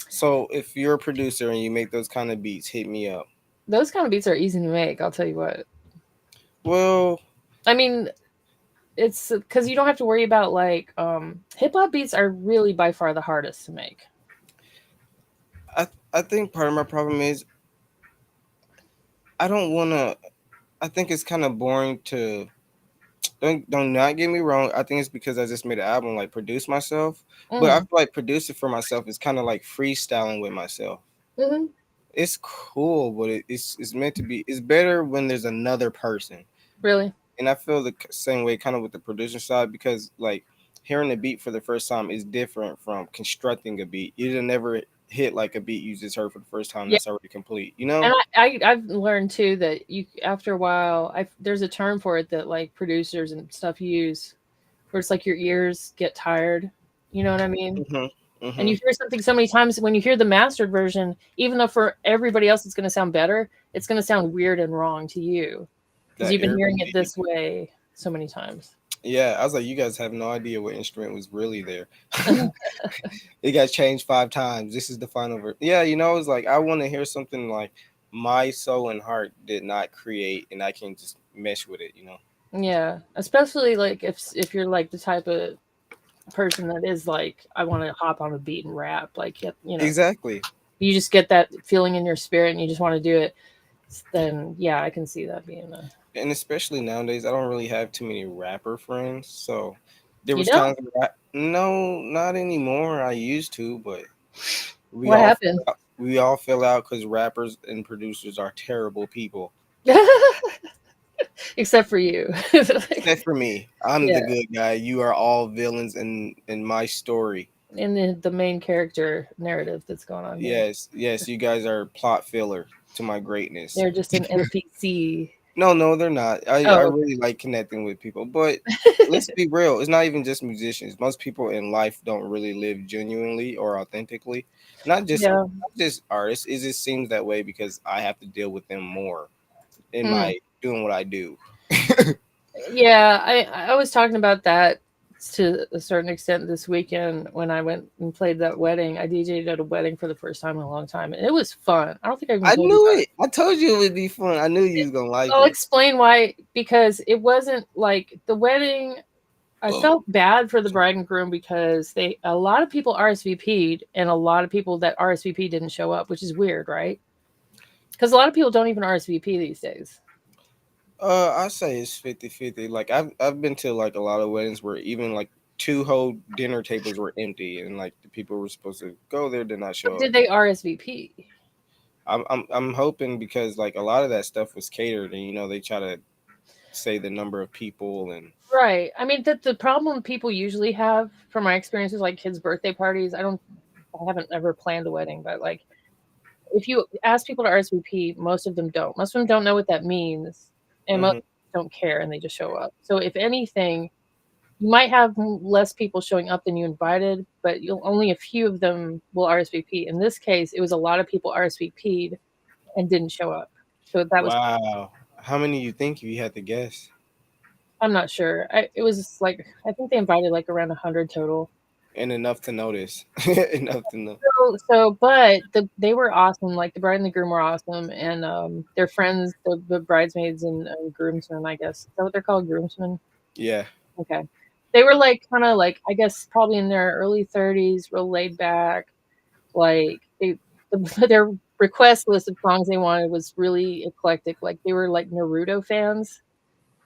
So if you're a producer and you make those kind of beats, hit me up. Those kind of beats are easy to make, I'll tell you what. Well, I mean, it's because you don't have to worry about like hip hop beats are really by far the hardest to make. I think part of my problem is I don't want to. I think it's kind of boring to. Don't not get me wrong. I think it's because I just made an album, like produce myself. But I Mm. feel like producing for myself is kind of like freestyling with myself. Hmm. It's cool, but it's meant to be. It's better when there's another person, Really? and I feel the same way kind of with the producer side, because like hearing a beat for the first time is different from constructing a beat. You'll never hit like a beat you just heard for the first time Yeah. that's already complete. You know? And I've learned too that you after a while there's a term for it that like producers and stuff use where it's like your ears get tired. You know what I mean? Mhm. And you Mhm. hear something so many times when you hear the mastered version, even though for everybody else it's going to sound better, it's going to sound weird and wrong to you because That you've been air hearing it beat. this way so many times. Yeah, I was like, you guys have no idea what instrument was really there. It got changed 5 times. This is the final version. Yeah, it's like I want to hear something like my soul and heart did not create, and I can just mesh with it. Yeah, especially like if you're like the type of person that is like I want to hop on a beat and rap, like Exactly. you just get that feeling in your spirit and you just want to do it. Then yeah, I can see that being a And especially nowadays, I don't really have too many rapper friends. So there you was know times where no, not anymore. I used to, but we what all happened. fell out. We all fell out because rappers and producers are terrible people. Except for you. Except for me, I'm Yeah, the good guy. You are all villains in my story. in the main character narrative that's going on here. Yes, yes, you guys are plot filler to my greatness. They're just an NPC. No, they're not. I Oh, really like connecting with people, but let's be real. It's not even just musicians. Most people in life don't really live genuinely or authentically. yeah. Not just artists. It just seems that way because I have to deal with them more in Hmm. my doing what I do. Yeah, I was talking about that to a certain extent this weekend when I went and played that wedding. I DJ'd at a wedding for the first time in a long time, and it was fun. I don't think I even I told you knew about it. it. I told you it would be fun. I knew you was gonna like I'll it. explain why, because it wasn't like the wedding. I felt bad for the bride and groom because they a lot of people RSVP'd and a lot of people that RSVP didn't show up, which is weird, right? Because a lot of people don't even RSVP these days. I say it's 50-50. Like I've been to like a lot of weddings where even like two whole dinner tables were empty and like the people were supposed to go there did not But show up. did they RSVP? I'm hoping because like a lot of that stuff was catered and they try to say the number of people and Right. I mean, the problem people usually have, from my experiences, like kids' birthday parties. I haven't ever planned a wedding, but like, if you ask people to RSVP, most of them don't. Most of them don't know what that means, and most hmm don't care, and they just show up. So, if anything, you might have less people showing up than you invited, but you'll only a few of them will RSVP. In this case, it was a lot of people RSVP'd and didn't show up. So that was wow. How many you think you had to guess? I'm not sure. It was like I think they invited like around 100 total. And enough to notice. Enough to know. But they were awesome. Like the bride and the groom were awesome, and their friends, the bridesmaids and groomsmen, I guess. Is that what they're called, groomsmen? Yeah. Okay, they were like kind of like I guess probably in their early 30s, real laid back. Like their request list of songs they wanted was really eclectic. Like they were like Naruto fans.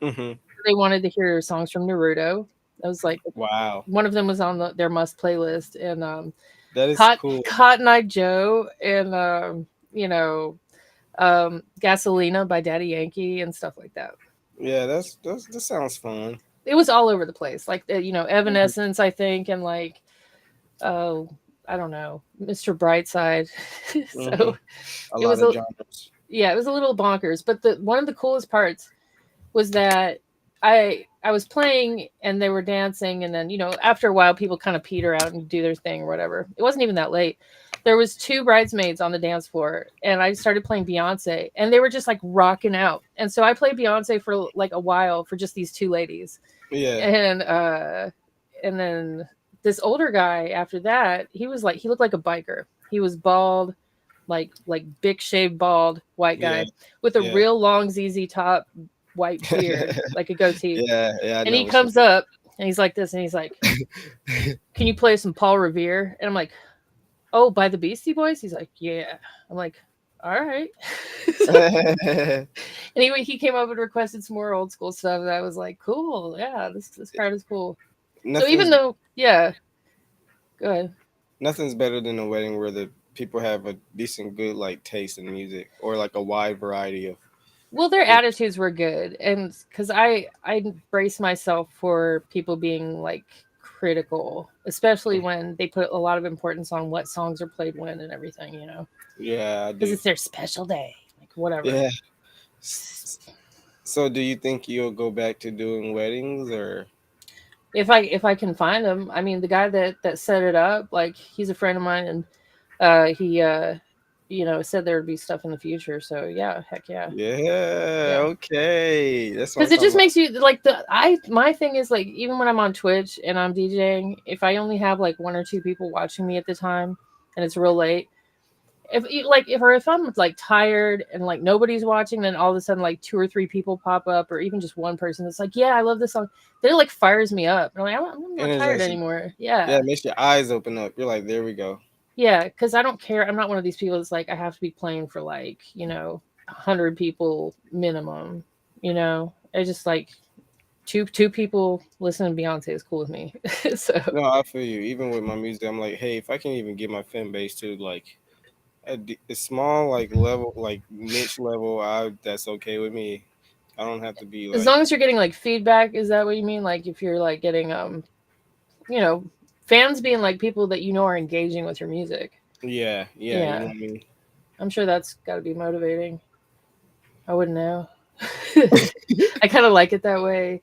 hmm They wanted to hear songs from Naruto. That was like Wow. one of them was on their must playlist, and That is cool. Cotton Eye Joe and Gasolina by Daddy Yankee and stuff like that. Yeah, that sounds fun. It was all over the place, like hmm Evanescence, I think, and like oh, I don't know, Mr. Brightside. hmm So A it lot was of genres. yeah, it was a little bonkers. But the one of the coolest parts was that I was playing and they were dancing, and then after a while people kind of peter out and do their thing or whatever. It wasn't even that late. There was two bridesmaids on the dance floor, and I started playing Beyonce, and they were just like rocking out. And so I played Beyonce for like a while for just these two ladies, Yeah. and then this older guy after that, he looked like a biker. He was bald, like big shaved bald white Yeah. guy with a Yeah. real long ZZ top white beard, like a goatee. Yeah, I And know he what you comes up and he's like this, and he's like, "Can you play some Paul Revere?" And I'm like, "Oh, by the Beastie Boys?" He's like, "Yeah." I'm like, "All right." mean. Anyway, he came up and requested some more old school stuff, and I was like, "Cool, yeah, this crowd is cool." So even nothing's though, yeah, go ahead. nothing's better than a wedding where the people have a decent good like taste in music or like a wide variety of Well, their good. attitudes were good, and because I brace myself for people being like critical, especially when they put a lot of importance on what songs are played when and everything, Yeah, I because do. it's their special day, like whatever. Yeah. S- So do you think you'll go back to doing weddings or If I can find them, I mean, the guy that set it up, like he's a friend of mine, and he said there would be stuff in the future. So yeah, heck yeah, yeah, yeah. okay. That's what I'm Because it talking just about. makes you like my thing is like even when I'm on Twitch and I'm DJing, if I only have like one or two people watching me at the time and it's real late, if I'm like tired and like nobody's watching, then all of a sudden like two or three people pop up, or even just one person that's like, yeah, I love this song. Then it like fires me up. And I'm like, I'm not tired Energizing. anymore. Yeah, Yeah, it makes your eyes open up. You're like, there we go. yeah, because I don't care. I'm not one of these people that's like I have to be playing for like 100 people minimum. I just like two people listening to Beyonce is cool with me. So No, I feel you. Even with my music, I'm like, hey, if I can even get my fan base to like a small like level, like niche level, that's okay with me. I don't have to be as like, long as you're getting like feedback, is that what you mean? Like if you're like getting you know, fans being like people that are engaging with your music. yeah, yeah. You know Yeah, what I mean? I'm sure that's got to be motivating. I wouldn't know. I kind of like it that way.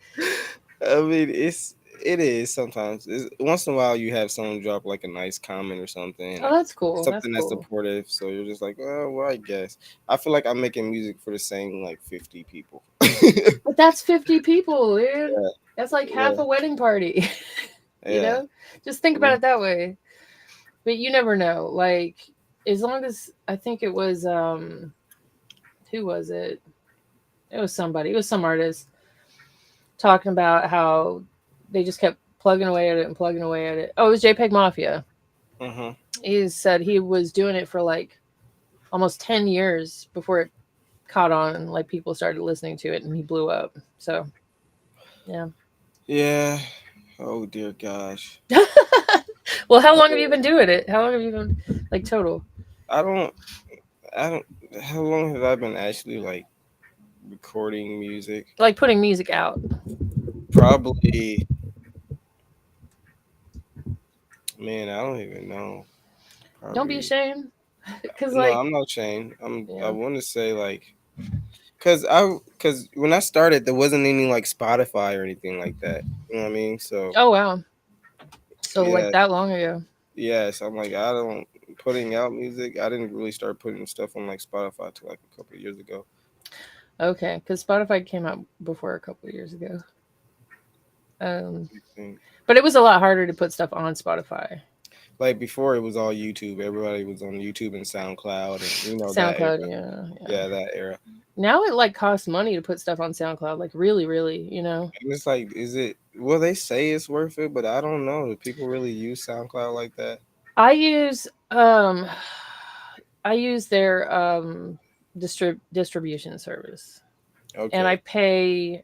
I mean, it is sometimes. Once in a while, you have someone drop like a nice comment or something, Oh, or that's cool. That's something that's cool. supportive. So you're just like, oh, well, I guess. I feel like I'm making music for the same like 50 people. But that's 50 people, dude. Yeah, That's like half yeah, a wedding party. You yeah. know? Just think about Mhm. it that way. But you never know. Like, as long as I think it was who was it? It was somebody. It was some artist talking about how they just kept plugging away at it and plugging away at it. Oh, it was JPEG Mafia. Mhm. He said he was doing it for like almost 10 years before it caught on and like people started listening to it and he blew up. So, yeah. Yeah. Oh dear gosh. Well, how long have you been doing it? How long have you been like total? I don't. I don't. How long have I been actually like recording music? Like putting music out. Probably. Man, I don't even know. Don't be Probably. ashamed cuz No, like I'm not chained. I yeah. want to say like, cause when I started, there wasn't any like Spotify or anything like that. You know what I mean? So Oh wow. So like yeah, that long ago. yeah. So I'm like, I don't putting out music. I didn't really start putting stuff on like Spotify till like a couple of years ago. Okay, cuz Spotify came out before a couple of years ago. Um I think. but it was a lot harder to put stuff on Spotify. Like before, it was all YouTube. Everybody was on YouTube and SoundCloud, and that era. SoundCloud, yeah, yeah. Yeah, that era. Now it like costs money to put stuff on SoundCloud, like really, really, you know. And it's like, is it? Well, they say it's worth it, but I don't know. Do people really use SoundCloud like that? I use I use their distribution service, and I Okay. pay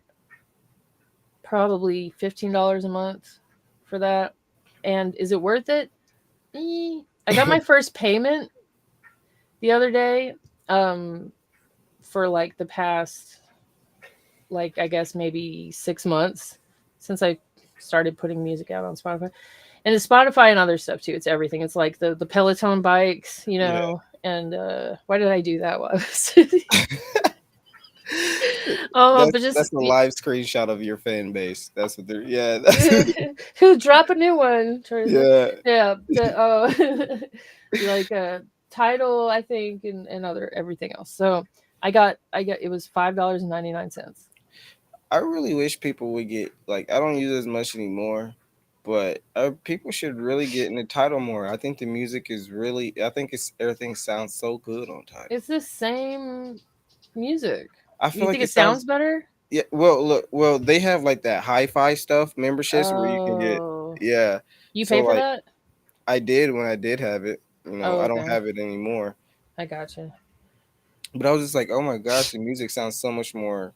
probably $15 a month for that. And is it worth it? I got my first payment the other day um for like the past like I guess maybe 6 months since I started putting music out on Spotify. And it's Spotify and other stuff too. It's everything. It's like the Peloton bikes, you Yeah. know. And why did I do that? While I was but just That's a live screenshot of your fan base. That's what they're. Yeah. That's who drop a new one? yeah. Yeah, like title, I think, and other everything else. So I got it was $5.99. I really wish people would get like. I don't use it as much anymore, but people should really get in the title more. I think the music is really. I think it's everything sounds so good on title. It's the same music. I You feel think like it it sounds sounds. better? Yeah. Well, look. Well, they have like that hi-fi stuff memberships where you can get. Oh, Yeah. you So pay for like that? I did when I did have it. Oh, I don't okay. have it anymore. I gotcha. But I was just like, oh my gosh, the music sounds so much more.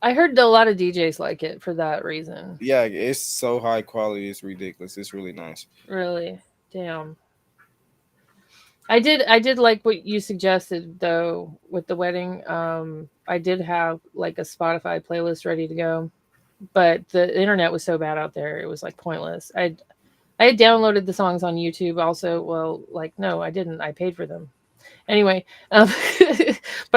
I heard a lot of DJs like it for that reason. Yeah, it's so high quality. It's ridiculous. It's really nice. Really, damn. I did like what you suggested though with the wedding. I did have like a Spotify playlist ready to go, but the internet was so bad out there, it was like pointless. I had downloaded the songs on YouTube also. Well, like no, I didn't. I paid for them. Anyway, but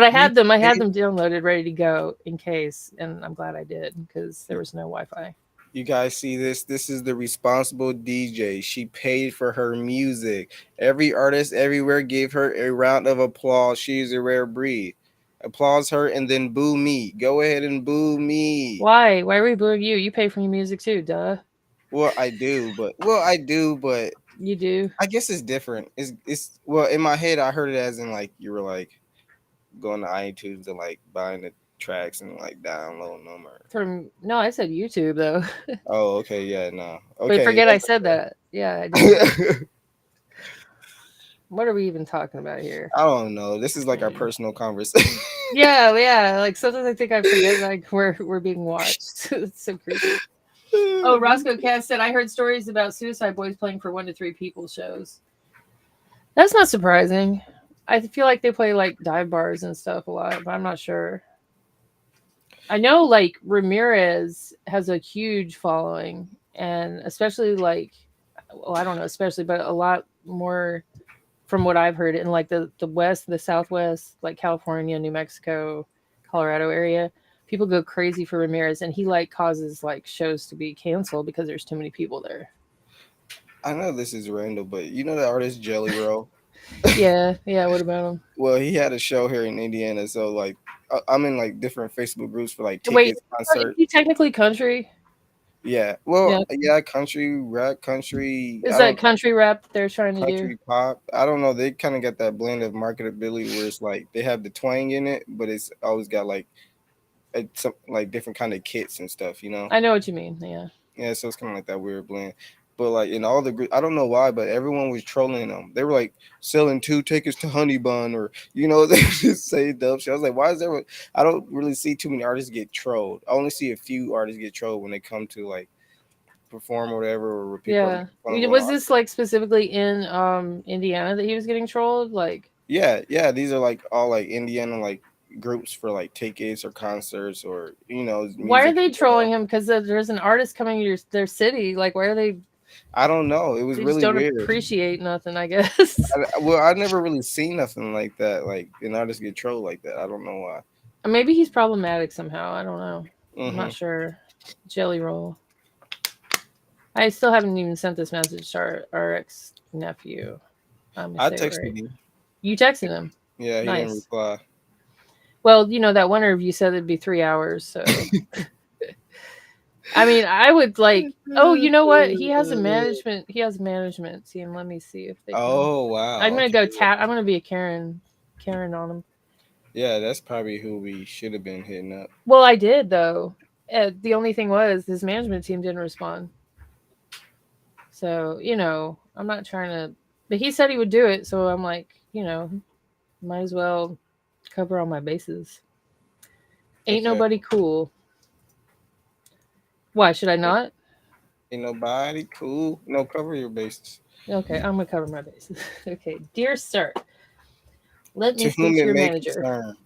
I You had them. I had paid- them downloaded, ready to go in case, and I'm glad I did because there was no Wi-Fi. You guys see this? This is the responsible DJ. She paid for her music. Every artist everywhere gave her a round of applause. She's a rare breed. Applause her and then boo me. Go ahead and boo me. Why? Why are we booing you? You pay for your music too, duh. I do, but You do. I guess it's different. It's well in my head I heard it as in like you were like going to iTunes and like buying the tracks and like downloading them or From no, I said YouTube though. oh okay yeah no But okay forget I said that. Yeah, I did. yeah. What are we even talking about here? I don't know. This is like our personal conversation. Yeah, yeah. Like sometimes I think I forget like we're being watched. It's so creepy. Oh, Roscoe Cat said I heard stories about Suicide Boys playing for 1 to 3 people shows. That's not surprising. I feel like they play like dive bars and stuff a lot, but I'm not sure. I know like Ramirez has a huge following, and especially like, well, I don't know, especially, but a lot more from what I've heard in like the West, the Southwest, like California, New Mexico, Colorado area. People go crazy for Ramirez, and he like causes like shows to be canceled because there's too many people there. I know this is random, but you know the artist Jelly Roll? Yeah, yeah. What about him? Well, he had a show here in Indiana, so like I'm in like different Facebook groups for like Wait, tickets, is concert. he technically country? Yeah, well, Yeah. yeah, country, rap, country. Is I that don't country rap that they're trying to do? country pop. I don't know. They kind of got that blend of marketability where it's like they have the twang in it, but it's always got like some like different kind of kits and stuff. You know? I know what you mean. Yeah. Yeah, so it's kind of like that weird blend. But like in all the group, I don't know why, but everyone was trolling them. They were like selling 2 tickets to Honey Bun, or they just say dumb shit. I was like, why is there? I don't really see too many artists get trolled. I only see a few artists get trolled when they come to like perform or whatever, or where people are Yeah. making fun of them. Was this like specifically in Indiana that he was getting trolled? Like, Yeah, yeah. These are like all like Indiana like groups for like tickets or concerts or why are music. they trolling him? Because there's an artist coming to their city. Like, why are they? I don't know. It was They just really don't weird. appreciate nothing, I guess. Well, I never really seen nothing like that. Like an artist get trolled like that. I don't know why. Maybe he's problematic somehow. I don't know. I'm Hmm. not sure. Jelly roll. I still haven't even sent this message to our ex nephew. I'm gonna I say it texted right. him. You texted him. Yeah, he didn't Nice. reply. Well, that one interview said it'd be 3 hours, so I mean, I would like. Oh, you know what? He has a management. He has a management team. Let me see if they can. Oh wow. I'm gonna Okay. go tap. I'm gonna be a Karen on him. Yeah, that's probably who we should have been hitting up. Well, I did though. The only thing was his management team didn't respond. So I'm not trying to. But he said he would do it, so I'm like, might as well cover all my bases. Ain't Okay. nobody cool. Why should I not? Ain't nobody cool. No, cover your bases. Okay, I'm gonna cover my bases. Okay, dear sir, let me To speak whom to it your may manager. concern.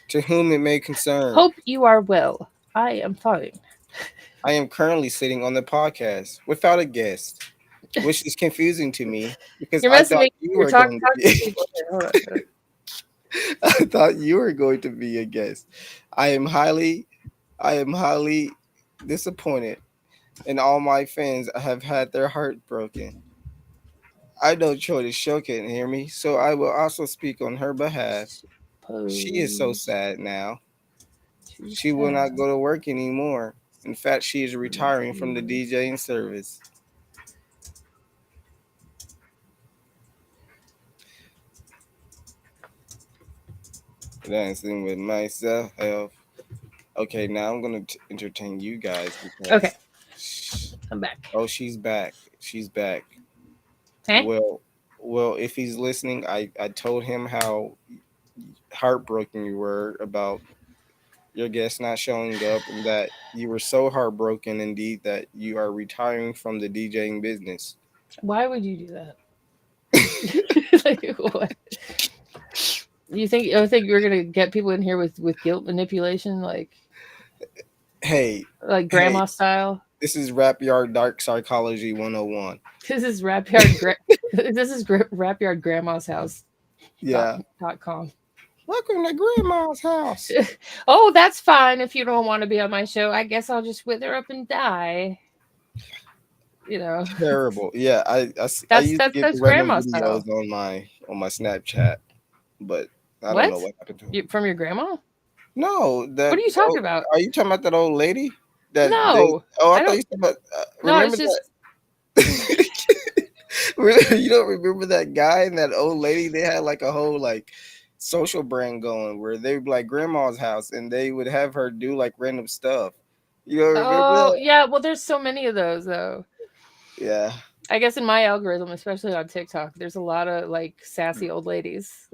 To whom it may concern. Hope you are well. I am fine. I am currently sitting on the podcast without a guest, which is confusing to me because You're I messing thought me. you You're were talking going to to be. people. Okay, hold on. I thought you were going to be a guest. I am highly, I am highly disappointed, and all my fans have had their heart broken. I know Troy the show can't hear me, so I will also speak on her behalf. She is so Suppose sad now. to She will not have go to work anymore. In fact, she is retiring from the you. DJing service. Dancing with myself. Okay, now I'm gonna entertain you guys Okay, because. I'm back. Oh, she's back. She's back. Huh? Well, if he's listening, I told him how heartbroken you were about your guest not showing up, and that you were so heartbroken indeed that you are retiring from the DJing business. Why would you do that? Like, what? I think you're gonna get people in here with guilt manipulation, Hey, like hey, grandma style. this is Rap Yard Dark Psychology 101. This is this is rap yard grandma's house Yeah. .com. Welcome to Grandma's house. Oh, that's fine if you don't want to be on my show. I guess I'll just wither up and die. Terrible. Yeah, I used to get That's the random grandma videos style. on my Snapchat, but I don't What? know what happened to them. From your grandma? No, What that. are you talking about? Are you talking about that old lady? That they. No, Oh, I I thought don't. you talking about. No, Remember it's just that? Really? You don't remember that guy and that old lady? They had like a whole like social brand going where they would be like grandma's house and they would have her do like random stuff. You don't remember oh that? yeah. Well, there's so many of those though. Yeah. I guess in my algorithm, especially on TikTok, there's a lot of like sassy old ladies.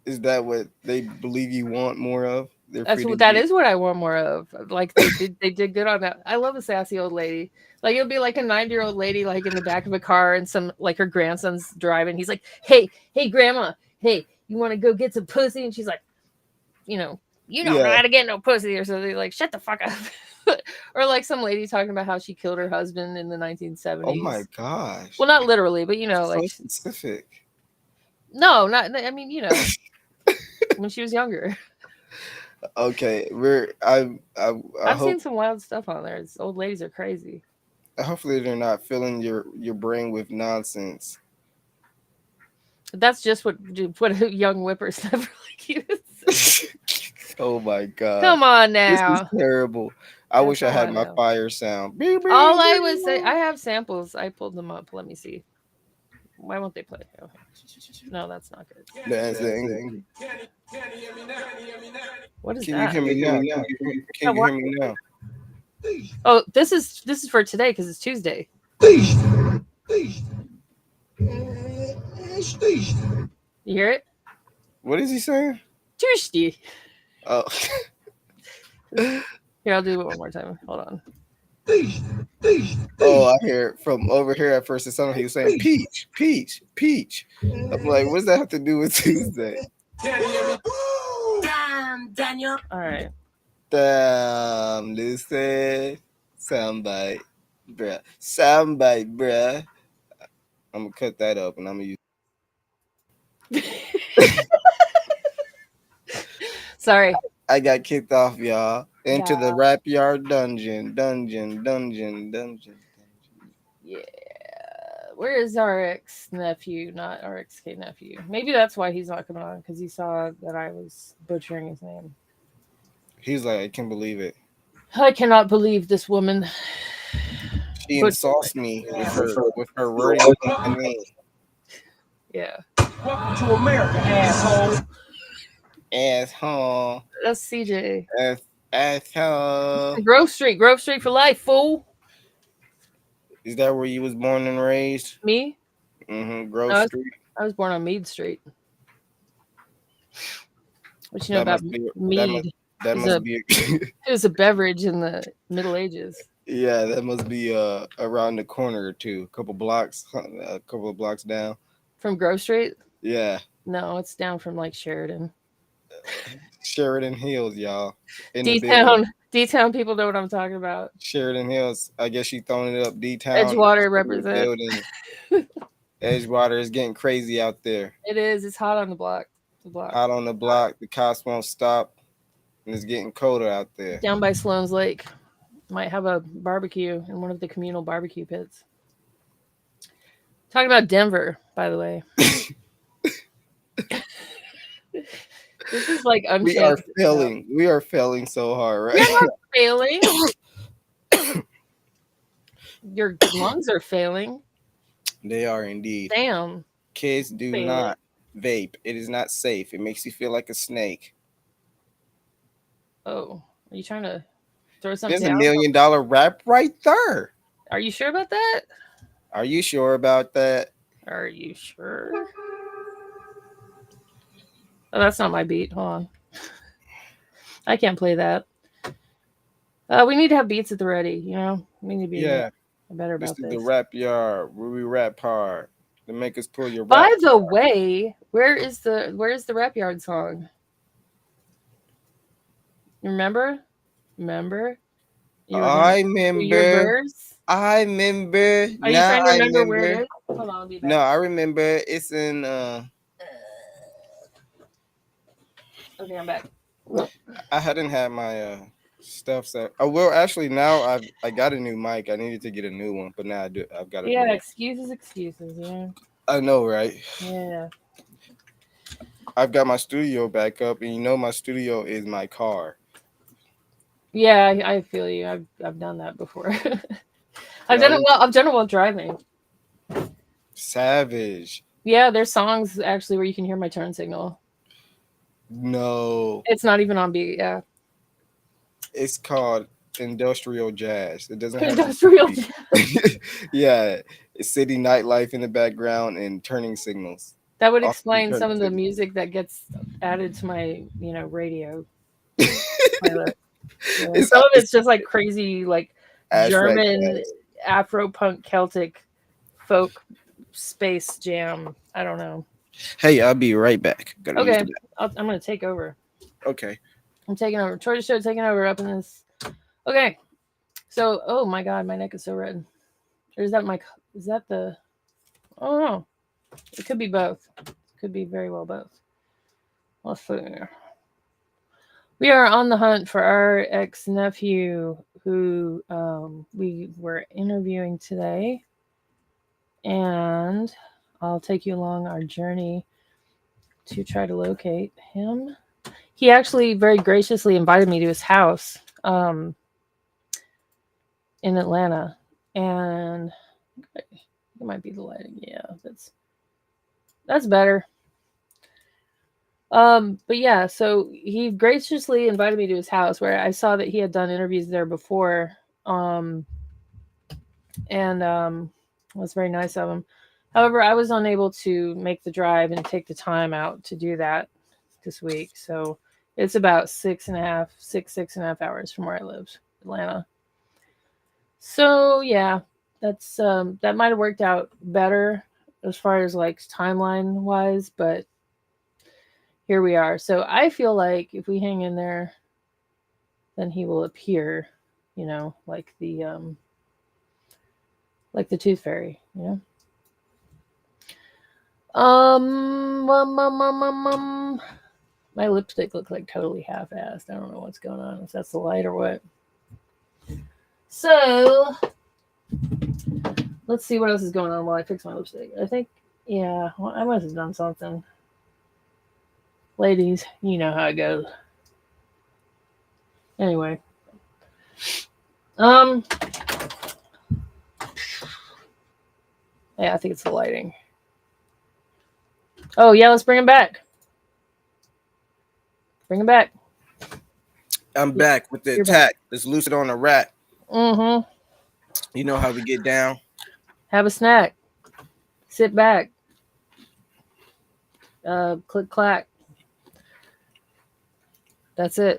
Is that what they believe you want more of? They're free to That be. is what I want more of. Like they did good on that. I love a sassy old lady. Like it'll be like a 90-year-old lady like in the back of a car and some like her grandson's driving. He's like, hey grandma, hey, you want to go get some pussy? And she's like, you don't know Yeah. how to get no pussy or something. Like, shut the fuck up. Or like some lady talking about how she killed her husband in the Oh my 1970s. gosh. Well, not literally, but So like specific. no, not I mean, when she was younger. Okay, I I've hope seen some wild stuff on there. It's, old ladies are crazy. hopefully they're not filling your brain with nonsense. That's just what a young whippersnapper like you is. Oh my god, Come on this is now. terrible. I That's wish I all had I my know. fire sound. Beep, beep, All I would say, beep. I have samples. I pulled them up. Let me see. Why won't they play? Oh, no, that's not good. That's the English. What is Can you that? hear me now? Yeah, Can you why- hear me now? Oh, this is for today because it's Tuesday. You hear it? What is he saying? Tuesday. Oh, Here, I'll do it one more time. Hold on. oh, I hear it from over here. At first, it sounded like he was saying peach, peach, peach. I'm like, what does that have to do with Tuesday? All right. Damn, Lucid. Soundbite, bruh. Soundbite, bruh. I'm gonna cut that up and I'm gonna use. Sorry. I got kicked off, y'all. Into the Yeah. rap yard dungeon. Yeah. Where is RX nephew? Not RXK nephew. Maybe that's why he's not coming on because he saw that I was butchering his name. He's like, I can't believe it. I cannot believe this woman. She But insults me with her wording of my name. yeah, Welcome to America, asshole. Asshole. that's CJ. Asshole. Grove Street for life, fool. Is that where you was born and raised? Me? Mm-hmm. No, Grove Street. I was born on Mead Street. What you know That about must be mead? that Is must a be it was a beverage in the Middle Ages. yeah, that must be around the corner or two, a couple of blocks down. From Grove Street? Yeah. No, it's down from like Sheridan. Sheridan Hills, y'all. In the D building. Town. D Town people know what I'm talking about. Sheridan Hills. I guess she throwing it up D Town. Edgewater represent. Building. Edgewater is getting crazy out there. It is. It's hot on the block. Hot on the block. The cops won't stop. And it's getting colder out there. Down by Sloan's Lake. Might have a barbecue in one of the communal barbecue pits. Talking about Denver, by the way. This is like unchanged. We are failing. We are failing so hard, right? You're not failing. Your lungs are failing. They are indeed. Damn. Kids do not vape. It is not safe. It makes you feel like a snake. Oh, are you trying to throw something There's down? $1 million rap right there. Are you sure about that? Are you sure about that? Are you sure? Oh, that's not my beat. Hold on. I can't play that. We need to have beats at the ready, you know? We need to be better about This is this. the rap yard where we rap hard to make us pull your By rap. the way, where is the rap yard song? You remember? Remember? I remember. Your verse? I remember. Are you trying to remember where it is? Hold on, I'll be back. No, I remember. It's in Okay, I'm back. I hadn't had my stuff set. Oh well, actually now I got a new mic. I needed to get a new one, but now I do. I've got a new one. Excuses. Yeah. I know, right? Yeah. I've got my studio back up, and you know my studio is my car. Yeah, I feel you. I've done that before. I've done it while driving. Savage. Yeah, there's songs actually where you can hear my turn signal. No. It's not even on beat, yeah. It's called industrial jazz. It doesn't have industrial jazz. Yeah, it's city nightlife in the background and turning signals. That would explain some of the music that gets added to my, radio. Yeah. Some of it's just like crazy, like German Afro punk Celtic folk space jam. I don't know. Hey, I'll be right back. Okay, I'm gonna take over. Okay, I'm taking over. Troydashow taking over up in this. Okay, so oh my god, my neck is so red. Or is that my? Is that the? Oh no, it could be both. It could be very well both. Let's see. We are on the hunt for our ex nephew who we were interviewing today, and I'll take you along our journey to try to locate him. He actually very graciously invited me to his house in Atlanta, and it might be the lighting. Yeah, that's better. But yeah, so he graciously invited me to his house where I saw that he had done interviews there before. Um, and it was very nice of him. However, I was unable to make the drive and take the time out to do that this week. So it's about 6.5 hours from where I live, Atlanta. So yeah, that's that might have worked out better as far as like timeline wise, but here we are. So I feel like if we hang in there, then he will appear, like the Tooth Fairy, My lipstick looked like totally half-assed. I don't know what's going on, if that's the light or what. So let's see what else is going on while I fix my lipstick. I think, yeah, well, I must have done something. Ladies, you know how it goes. Anyway, yeah, I think it's the lighting. Oh yeah, let's bring him back. Bring him back. I'm back with the You're attack. Let's Lucid on the rat. Mm-hmm. You know how we get down. Have a snack. Sit back. Click clack. That's it.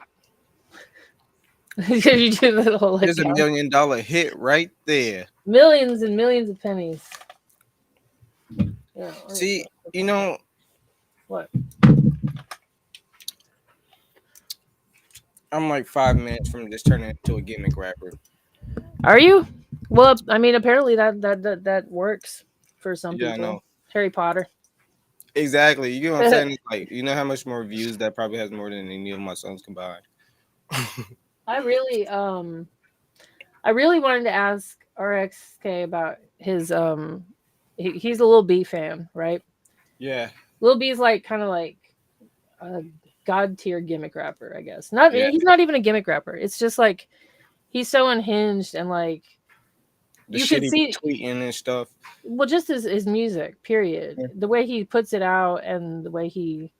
You do the whole There's $1 million hit right there. Millions and millions of pennies. Yeah, See, what? I'm like 5 minutes from just turning into a gimmick rapper. Are you? Well, I mean, apparently that works for some Yeah, people. I know. Harry Potter. Exactly. You know what I'm saying? Like, you know how much more views that probably has more than any of my songs combined. I really wanted to ask RXK about his he's a Lil B fan, right? Yeah. Lil B's like kind of like a god tier gimmick rapper, I guess. Not Yeah. He's not even a gimmick rapper. It's just like he's so unhinged and like The you shit can he see be tweeting and stuff. well just his music, period. Yeah. The way he puts it out and the way he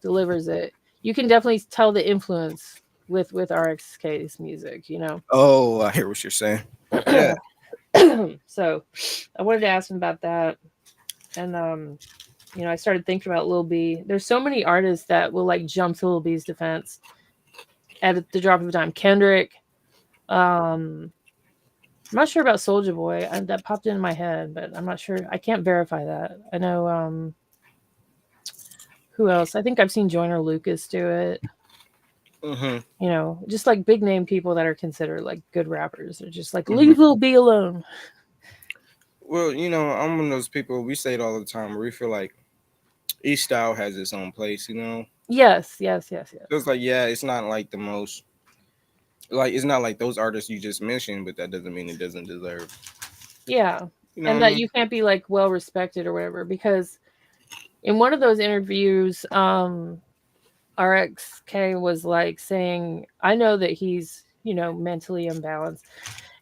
delivers it. You can definitely tell the influence with RXK's music, Oh, I hear what you're saying. Yeah. So I wanted to ask him about that. And I started thinking about Lil B. There's so many artists that will like jump to Lil B's defense at the drop of a dime. Kendrick. I'm not sure about Soulja Boy. That popped into my head, but I'm not sure. I can't verify that. I know who else? I think I've seen Joyner Lucas do it. Mm-hmm. Just like big name people that are considered like good rappers. They're just like, leave Lil B alone. Well, I'm one of those people, we say it all the time, where we feel like each style has its own place, Yes. So it's like, yeah, it's not like the most, like, it's not like those artists you just mentioned, but that doesn't mean it doesn't deserve. Yeah. And that you can't be like well respected or whatever, because in one of those interviews, RXK was like saying, I know that he's, mentally imbalanced.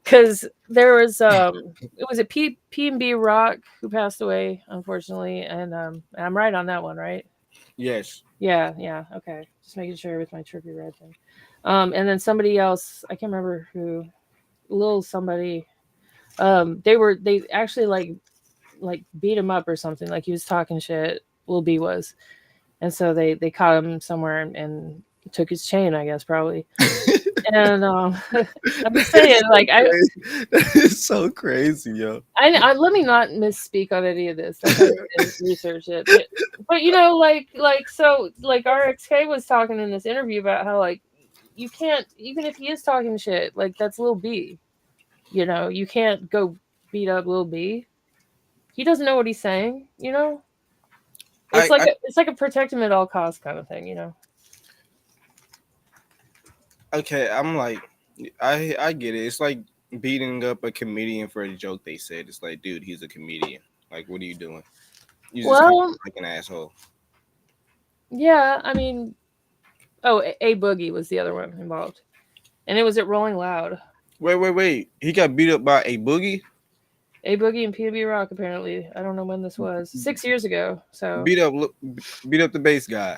Because there was it was a P&B Rock who passed away, unfortunately, and I'm right on that one, right? Yes. Yeah, okay. Just making sure with my trippy red thing. And then somebody else, I can't remember who, little somebody. They actually like beat him up or something. Like he was talking shit. Lil B was, and so they caught him somewhere and took his chain, I guess, probably. And I'm just saying, like, it's so crazy, yo. I let me not misspeak on any of this. I didn't research it, but so RXK was talking in this interview about how like you can't, even if he is talking shit, like that's Lil B. You can't go beat up Lil B. He doesn't know what he's saying. It's like a protect him at all costs kind of thing. Okay, I'm like, I get it. It's like beating up a comedian for a joke they said. It's like, dude, he's a comedian. Like, what are you doing? You just come Well, like an asshole. yeah, I mean, oh, A Boogie was the other one involved, and it was at Rolling Loud. Wait. He got beat up by a boogie. A Boogie and PB Rock, apparently. I don't know when this was. 6 years ago. So Beat up, beat up the bass guy.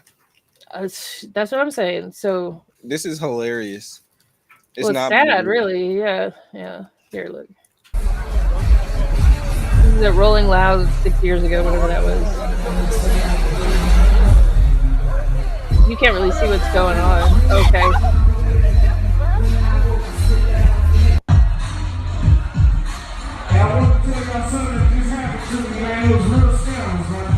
that's what I'm saying. So, This is hilarious. It's well, it's not sad, believable. really. Yeah, yeah. Here, look. This is at Rolling Loud 6 years ago, whatever that was. You can't really see what's going on. Okay. Hey, I want to tell y'all something that just happened to me, man. It was real scams, man.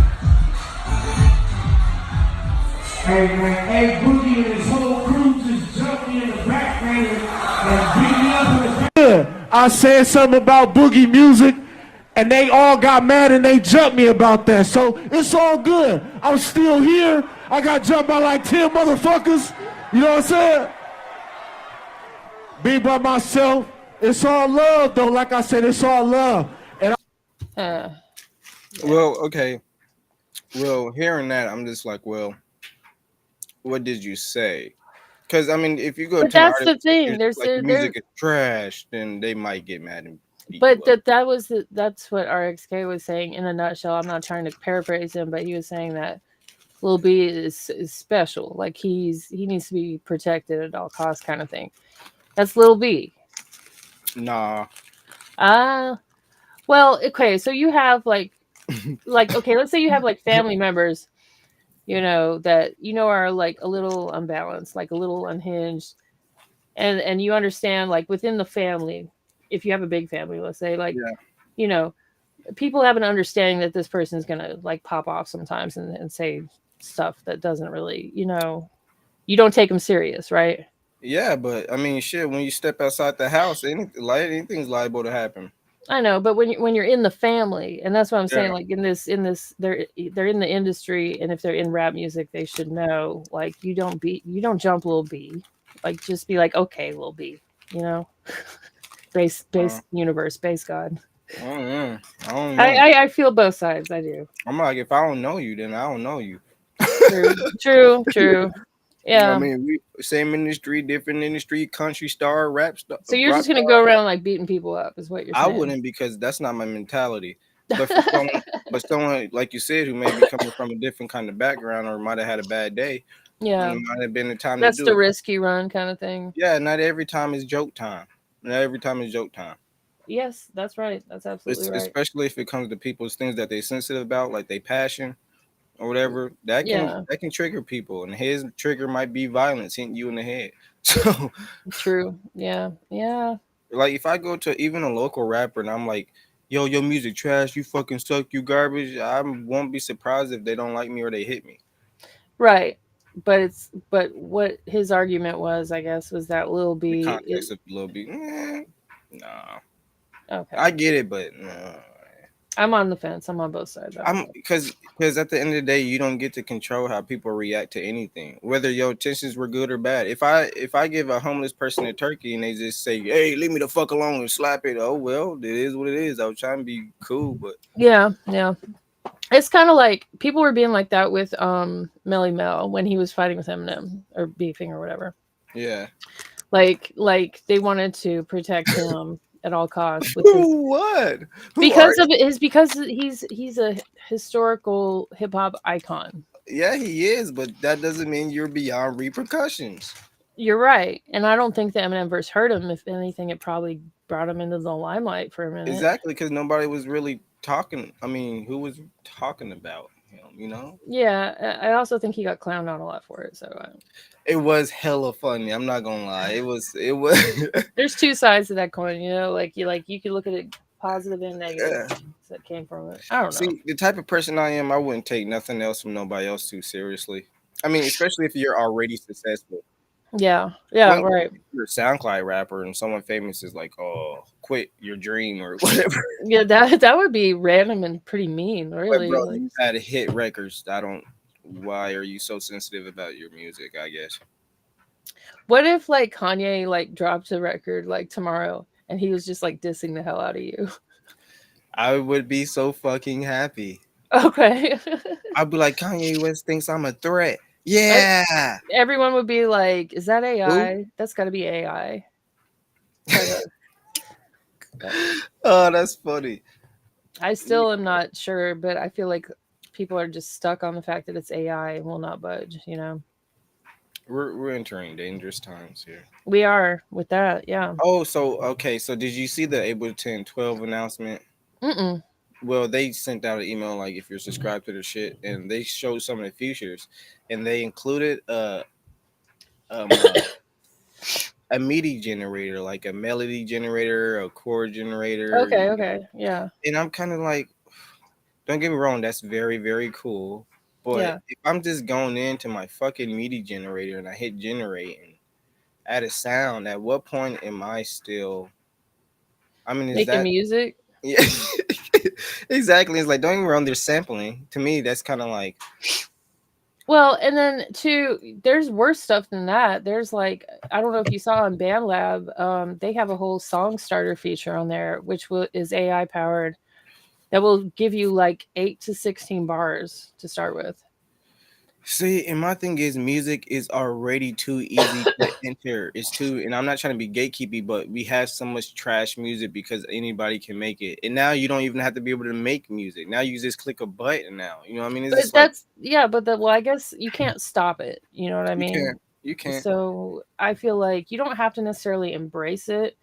Hey, man, hey, Boogie and his whole crew just jumped me in the back, man, and beat me up in the back. I said something about Boogie music, and they all got mad and they jumped me about that. So it's all good. I'm still here. I got jumped by like 10 motherfuckers. You know what I'm saying? Be by myself. It's all love, though. Like I said, it's all love. And Uh, Well, okay. Well, hearing that, I'm just like, well, what did you say? Because I mean, if you go but to an that's artist the thing. and There's like a, your there. music is trash, then they might get mad and beat you But up. that's what RXK was saying in a nutshell. I'm not trying to paraphrase him, but he was saying that Lil B is special. Like he needs to be protected at all costs, kind of thing. That's Lil B. Nah. Ah, well, okay. So you have like okay, let's say you have like family members, that are like a little unbalanced, like a little unhinged, and you understand like within the family, if you have a big family, let's say, like Yeah. you know people have an understanding that this person's gonna like pop off sometimes and say stuff that doesn't really, you don't take them serious, right? Yeah, but I mean, shit. When you step outside the house, anything's liable to happen. I know, but when you're in the family, and that's what I'm Yeah. saying, like in this they're in the industry, and if they're in rap music, they should know, like, you don't jump Lil B, like, just be like, okay, Lil B, you know, base universe, base god. I don't know. I don't I, know. I I feel both sides. I do. I'm like, if I don't know you, then I don't know you. True. I Yeah. mean, we same industry, different industry, country star, rap star, So you're rock just gonna star. go around like beating people up, is what you're I saying? wouldn't because that's not my mentality. But for someone, like you said, who may be coming from a different kind of background or might have had a bad day, and Yeah, it might have been the time to that's do the it. risk you run, kind of thing. Yeah, not every time is joke time. Not every time is joke time. Yes, that's right. That's absolutely It's right. especially if it comes to people's things that they're sensitive about, like they passion or whatever. That can Yeah, that can trigger people, and his trigger might be violence hitting you in the head. So, true. Yeah. like, if I go to even a local rapper and I'm like, "Yo, your music trash. You fucking suck. You garbage," I won't be surprised if they don't like me or they hit me. Right. But what his argument was, I guess, was that Lil The B context of a little bit, nah. okay. I get it, but nah. I'm on the fence. I'm on both sides. I don't I'm know. because at the end of the day, you don't get to control how people react to anything, whether your intentions were good or bad. If I give a homeless person a turkey and they just say, "Hey, leave me the fuck alone," and slap it, oh well, it is what it is. I was trying to be cool, but Yeah. It's kind of like people were being like that with Melly Mel when he was fighting with Eminem or beefing or whatever. yeah. Like they wanted to protect him at all costs with his Who what? Who are because of his because he's a historical hip hop icon. you? Yeah, he is, but that doesn't mean you're beyond repercussions. You're right, and I don't think the Eminem verse hurt him. If anything, it probably brought him into the limelight for a minute. Exactly, because nobody was really talking. I mean, who was talking about him? You know, Yeah, I also think he got clowned on a lot for it. So it was hella funny. I'm not gonna lie. It was. there's two sides to that coin. Like you could look at it positive and negative Yeah. things that came from it. I don't know. See, the type of person I am, I wouldn't take nothing else from nobody else too seriously. I mean, especially if you're already successful. Yeah, When right. you're a SoundCloud rapper and someone famous is like, "Oh, quit your dream" or whatever. Yeah, that would be random and pretty mean, Like, really. bro, Like, you had hit records. I don't. Why are you so sensitive about your music? I guess. What if like Kanye like dropped a record like tomorrow and he was just like dissing the hell out of you? I would be so fucking happy. Okay. I'd be like, Kanye West thinks I'm a threat. Yeah. Everyone would be like, "Is that Who? AI? That's got to be AI." Oh, that's funny. I still am not sure, but I feel like people are just stuck on the fact that it's AI and will not budge. We're entering dangerous times here. We are with that. Yeah. Oh, so okay. So did you see the Ableton 12 announcement? Mm-mm. Well, they sent out an email like if you're subscribed to their shit, and they showed some of the features, and they included um uh, a MIDI generator, like a melody generator, a chord generator. Okay. Okay. Yeah. And I'm kind of like, don't get me wrong, that's very, very cool. But Yeah. if I'm just going into my fucking MIDI generator and I hit generate and add a sound, at what point am I still? I mean, is Making that music. yeah? Exactly. It's like don't get me wrong, they're sampling. To me, that's kind of like Well, and then too, there's worse stuff than that. There's like, I don't know if you saw on BandLab, they have a whole song starter feature on there, which is AI powered, that will give you like 8 to 16 bars to start with. see, and my thing is music is already too easy to enter. It's too, and I'm not trying to be gatekeepy, but we have so much trash music because anybody can make it. And now you don't even have to be able to make music. Now you just click a button now. You know what I mean? It's But just like well, I guess you can't stop it. You know what I you mean? can't. You can't. So I feel like you don't have to necessarily embrace it,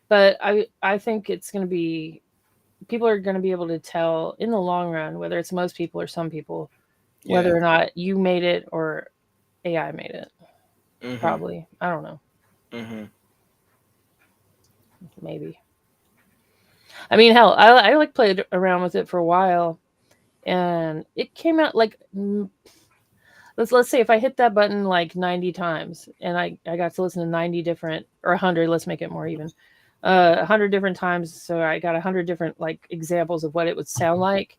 but I think it's going to be people are going to be able to tell in the long run whether it's most people or some people Yeah. whether or not you made it or AI made it. Mhm. Probably. I don't know. Mhm. Maybe. I mean, hell, I like played around with it for a while, and it came out like let's say if I hit that button like 90 times, and I got to listen to 90 different or 100. Let's make it more even. 100 different times, so I got 100 different like examples of what it would sound like.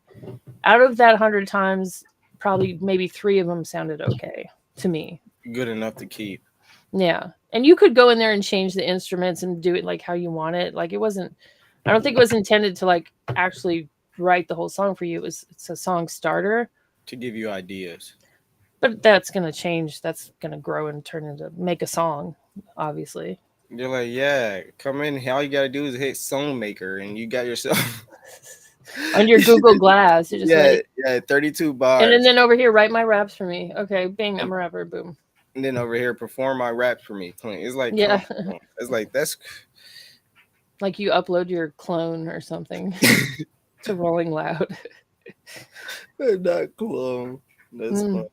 Out of that 100 times, probably maybe 3 of them sounded okay to me. Good enough to keep. Yeah. And you could go in there and change the instruments and do it like how you want it. Like it wasn't I don't think it was intended to like actually write the whole song for you. It's a song starter, To give you ideas. but that's going to change. That's going to grow and turn into make a song, obviously. You're like, yeah, come in. All you gotta do is hit Song Maker, and you got yourself. On your Google Glass, you're just Yeah, like 32 and bars. then over here write my raps for me. Okay, bing, I'm a rapper, boom. And then over here, perform my rap for me. It's like, come Yeah. on. It's like that's Like you upload your clone or something to Rolling Loud. not cool. That's Mm. fun.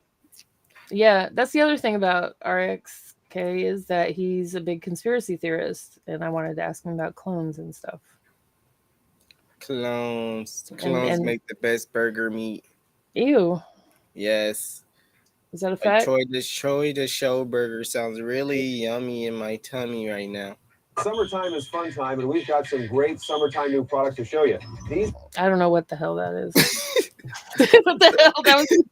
Yeah, that's the other thing about RXK is that he's a big conspiracy theorist, and I wanted to ask him about clones and stuff. Clones. And Clones make the best burger meat. ew, Yes. is that a Like fact? Troy the Show burger sounds really yummy in my tummy right now. Summertime is fun time, and we've got some great summertime new products to show you. These I don't know what the hell that is. What the hell that was?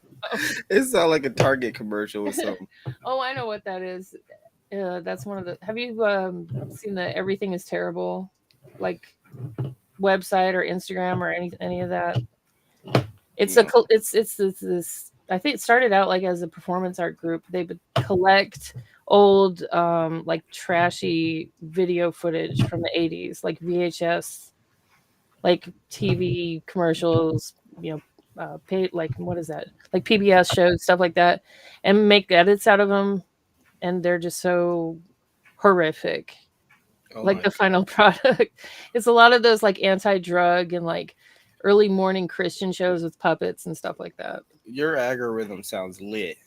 It sounds like a Target commercial or something. Oh, I know what that is. That's one of the. Have you seen the Everything is Terrible, like website or Instagram or any of that? It's No. it's this. I think it started out like as a performance art group. They would collect old like trashy video footage from the 80s, like VHS, like TV commercials, like what is that? Like PBS shows, stuff like that, and make edits out of them, and they're just so horrific. Oh Like my the final product, it's a lot of those like anti-drug and like early morning Christian shows with puppets and stuff like that. your algorithm sounds lit.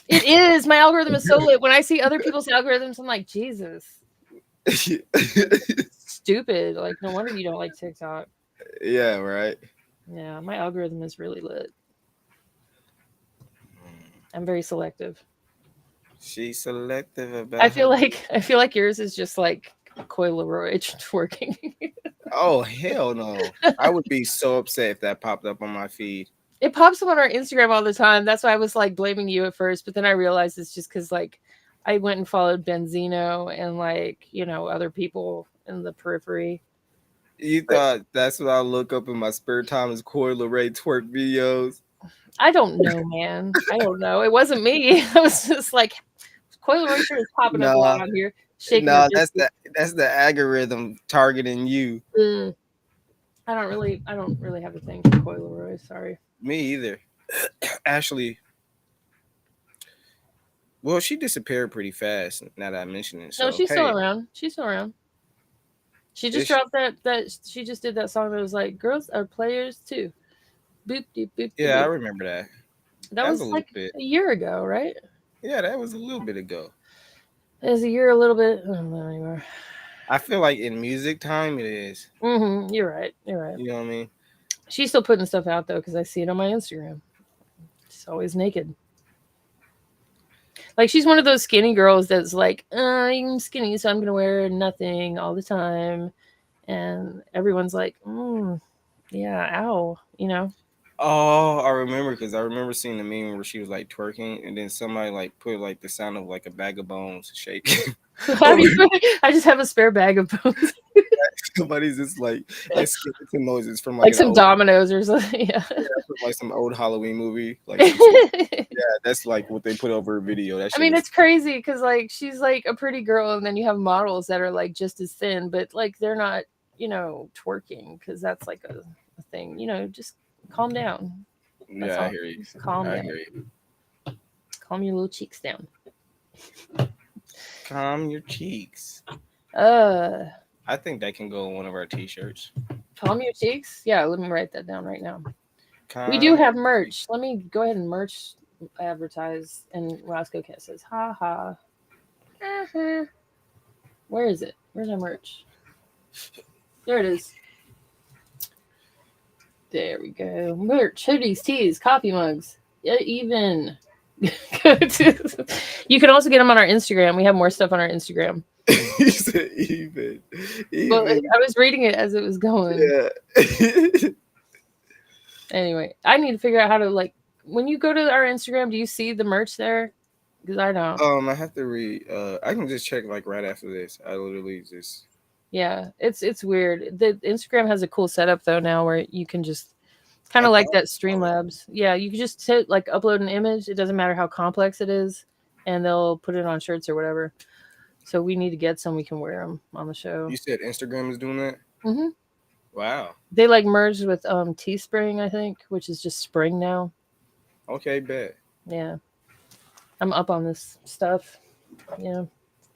It is. My algorithm is so lit. When I see other people's algorithms, I'm like, Jesus, stupid. Like, no wonder you don't like TikTok. Yeah, right. Yeah, my algorithm is really lit. I'm very selective. She's selective about I feel like yours is just like Coy Leroy twerking. Oh hell no. I would be so upset if that popped up on my feed. It pops up on our Instagram all the time. That's why I was like blaming you at first, but then I realized it's just because like I went and followed Benzino and like, other people in the periphery. You thought that's what I look up in my spare time is Coy Leray twerk videos? I don't know, man. I don't know. It wasn't me. I was just like, Coil Racer is popping up a Nah, lot on here, shaking her nah, biscuit. that's the algorithm targeting you. Mm. I don't really have a thing for Coil Leroy. Sorry. Me either. Ashley, well, she disappeared pretty fast. Now that I mention it, No, so she's still hey, around. She's still around. She just is she? dropped that she just did that song that was like, "Girls are players too." Boop doop boop doop Yeah, I boop. remember that. That That was a was little like bit. a year ago, right? Yeah, that was a little bit ago. It was a year, a little bit. I don't know anymore. I feel like in music time, it is. You're right. You're right. You know what I mean? She's still putting stuff out though, because I see it on my Instagram. She's always naked. Like she's one of those skinny girls that's like, I'm skinny, so I'm gonna wear nothing all the time, and everyone's like, yeah, ow, Oh, I remember because I remember seeing the meme where she was like twerking, and then somebody like put like the sound of like a bag of bones shaking. How do you? I just have a spare bag of bones, Somebody's just like skeleton noises from like like an some old dominoes or something. Yeah. from like some old Halloween movie, like some yeah. That's like what they put over a video. That I shit mean, is it's crazy because like she's like a pretty girl, and then you have models that are like just as thin, but like they're not, twerking because that's like a thing. Just calm down. That's yeah. I all. hear you. Just calm I down. hear you. Calm your little cheeks down. Calm your cheeks. Uh, I think that can go on one of our t-shirts. Calm your cheeks. Yeah, let me write that down right now. We do Calm. have merch. Let me go ahead and merch advertise. And Roscoe Cat says, "Ha ha." Uh-huh. Where is it? Where's our merch? There it is. There we go. Merch, hoodies, tees, coffee mugs. Yeah, even. You can also get them on our Instagram. We have more stuff on our Instagram. He said even, Well, even. I was reading it as it was going. Yeah. Anyway, I need to figure out how to like when you go to our Instagram, do you see the merch there? Because I don't. I have to read. I can just check like right after this. I literally just. Yeah, it's weird. The Instagram has a cool setup though now where you can just kind I of like thought that about it. Streamlabs. Yeah, you can just hit like upload an image. It doesn't matter how complex it is, and they'll put it on shirts or whatever. So we need to get some. We can wear them on the show. You said Instagram is doing that. hmm Wow. They like merged with Teespring, I think, which is just Spring now. Okay, bet. Yeah, I'm up on this stuff.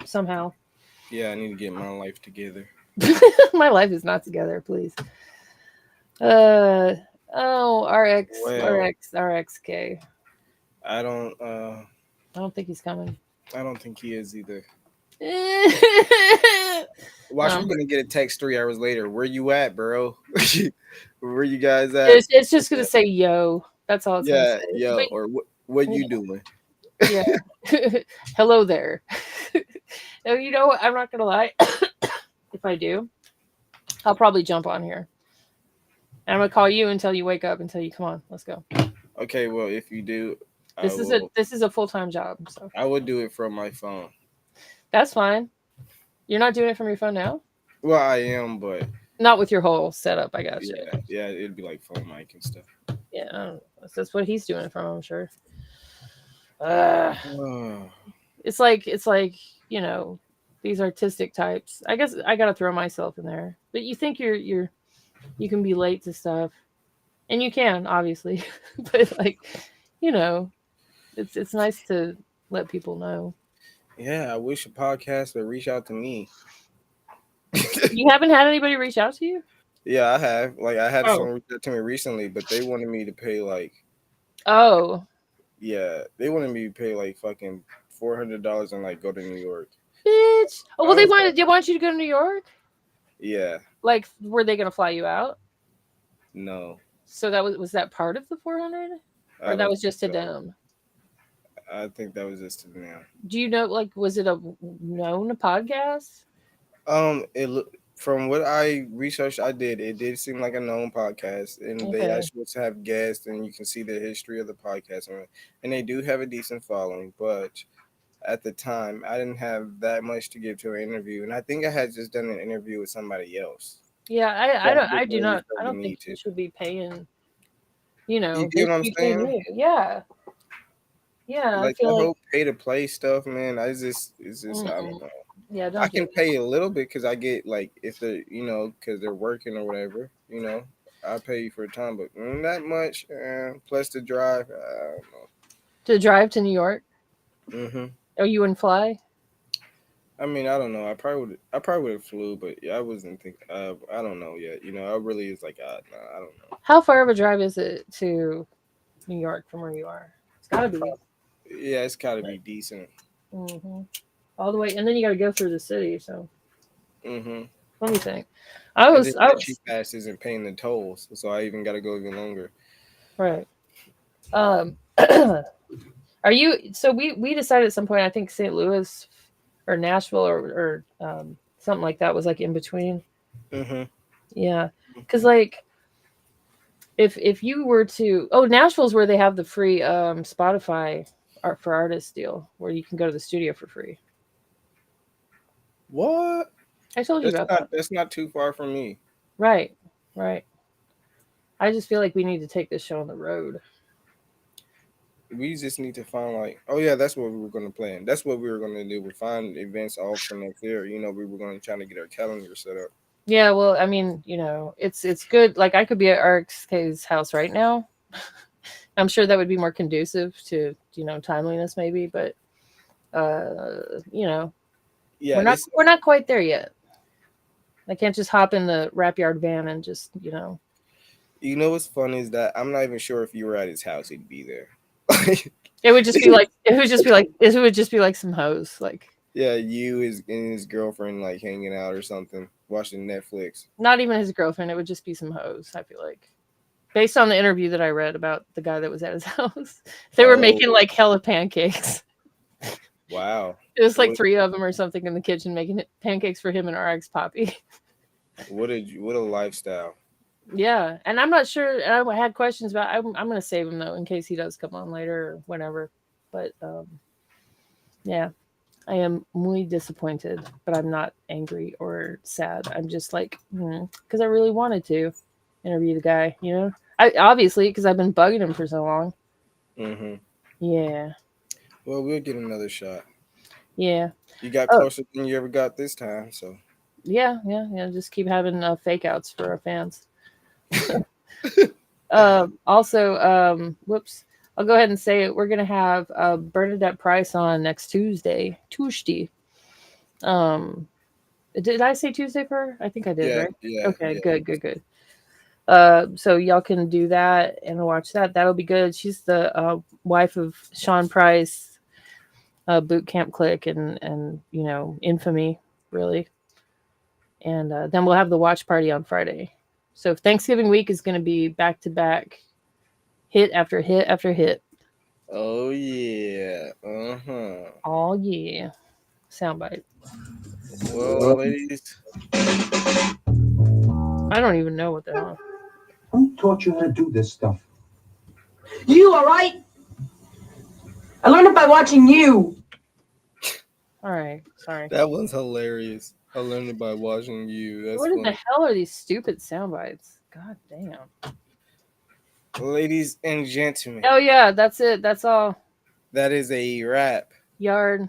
Somehow. Yeah, I need to get my life together. My life is not together, please. Uh oh, Well, RXK. I don't. I don't think he's coming. I don't think he is either. um, Watch, we're gonna get a text 3 hours later. Where you at, bro? Where you guys at? it's just gonna say yo. That's all it's gonna Yeah, say. yo, But or what you doing? yeah. Hello there. No, what? I'm not gonna lie. If I do, I'll probably jump on here. And I'm gonna call you until you wake up until you come on. Let's go. Okay, well, if you do, This is a full-time job, so I would do it from my phone. that's fine. You're not doing it from your phone now? Well, I am, but Not with your whole setup, I got you. yeah, it'd be like phone mic and stuff. Yeah, I don't know. That's what he's doing it from, I'm sure. Oh, It's like, these artistic types. I guess I gotta throw myself in there. But you think you can be late to stuff. And you can, obviously. But like, it's nice to let people know. yeah, I wish a podcast would reach out to me. You haven't had anybody reach out to you? Yeah, I have. Like, I had Oh. someone reach out to me recently, but they wanted me to pay like, Oh. yeah, they wanted me to pay like fucking $400 and like go to New York. Bitch. Oh, well, I was they want you to go to New York? Yeah, Like, were they gonna fly you out? no, So that was that part of the 400? I Or that don't was just to think so. them? I think that was just to them. Do you know, like, was it a known podcast? From what I researched, it did seem like a known podcast, and they Okay. actually have guests, and you can see the history of the podcast, and they do have a decent following. But at the time, I didn't have that much to give to an interview, and I think I had just done an interview with somebody else. Yeah, So I I didn't do really not. feel I the don't think need you to. should be paying. You They get what should I'm be paying saying? you. Yeah, yeah. I Like feel the like. whole pay to play stuff, man. It's just I don't Mm-mm. know. Yeah, I don't do can it. pay a little bit because I get like if they're because they're working or whatever. I pay you for time, but that much. Plus the drive. I don't To drive to New York. know. Oh, you wouldn't fly? I mean, I don't know. I probably would have flew, but yeah, I wasn't think. I don't know yet. I really is like, nah, I don't know. How far of a drive is it to New York from where you are? It's got to be Yeah, it's got to be like decent. hmm all the way, and then you got to go through the city. So hmm let me think. And then I my cheap was pass isn't paying the tolls, so I even got to go even longer. right. Um, are you? So we decided at some point. I think St. Louis or Nashville or something like that was like in between. hmm Yeah, because like if you were to Nashville's where they have the free Spotify art for artists deal where you can go to the studio for free. What? I told you about that. That's not too far from me. Right, right. I just feel like we need to take this show on the road. We just need to find like, oh yeah, that's what we were gonna plan. That's what we were gonna do. We find events all for next year. We were gonna try to get our calendar set up. Yeah, well, I mean, it's good. Like I could be at RXK's house right now. I'm sure that would be more conducive to timeliness, maybe, but you know, Yeah, this. we're not quite there yet. I can't just hop in the rap yard van and just What's fun is that I'm not even sure if you were at his house, he'd be there. It would just be like some hose. Like Yeah, you his and his girlfriend like hanging out or something, watching Netflix. not even his girlfriend. It would just be some hose. I feel like, based on the interview that I read about the guy that was at his house, they were Oh making like hella pancakes. wow, It was like what three of them or something in the kitchen making pancakes for him and RX Poppy. what a lifestyle. Yeah, and I'm not sure. And I had questions about. I'm going to save him though in case he does come on later or whenever. But yeah, I am muy disappointed, but I'm not angry or sad. I'm just like, because I really wanted to interview the guy. I obviously because I've been bugging him for so long. hmm Yeah, Well, we'll get another shot. yeah. You got Oh, closer than you ever got this time, so. yeah, yeah, yeah. Just keep having fake outs for our fans. Also, whoops. I'll go ahead and say it. We're gonna have Bernadette Price on next Tuesday. Tuesday. Um, did I say Tuesday for her? I think I did, Yeah, right? yeah, Okay, yeah. good, good, good. So y'all can do that and watch that. That'll be good. She's the wife of Sean Price, Boot Camp Click, and infamy, really. And then we'll have the watch party on Friday. So Thanksgiving week is going to be back to back, hit after hit after hit. Oh yeah. Uh-huh. Oh yeah, soundbite. Well, ladies, I don't even know what the hell. Who taught you how to do this stuff? You alright? I learned it by watching you. All right, sorry. that one's hilarious. I learned it by watching you. That's What in the funny. hell are these stupid sound bites? God damn. Ladies and gentlemen, Oh yeah, that's it. That's all. that is a wrap. Yard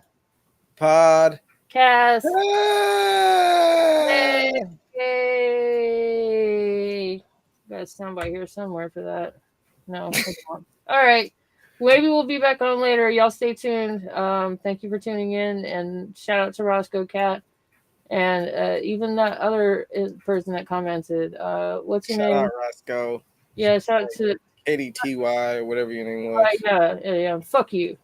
Pod. cast. Ah! Yay! Yay! Got a soundbite here somewhere for that. No, I don't. All right. Maybe we'll be back on later. Y'all stay tuned. Thank you for tuning in, and shout out to Roscoe Cat and even that other person that commented. What's your Shout out name? Roscoe. Yeah, shout out to KDTY or whatever your name was. yeah. Fuck you.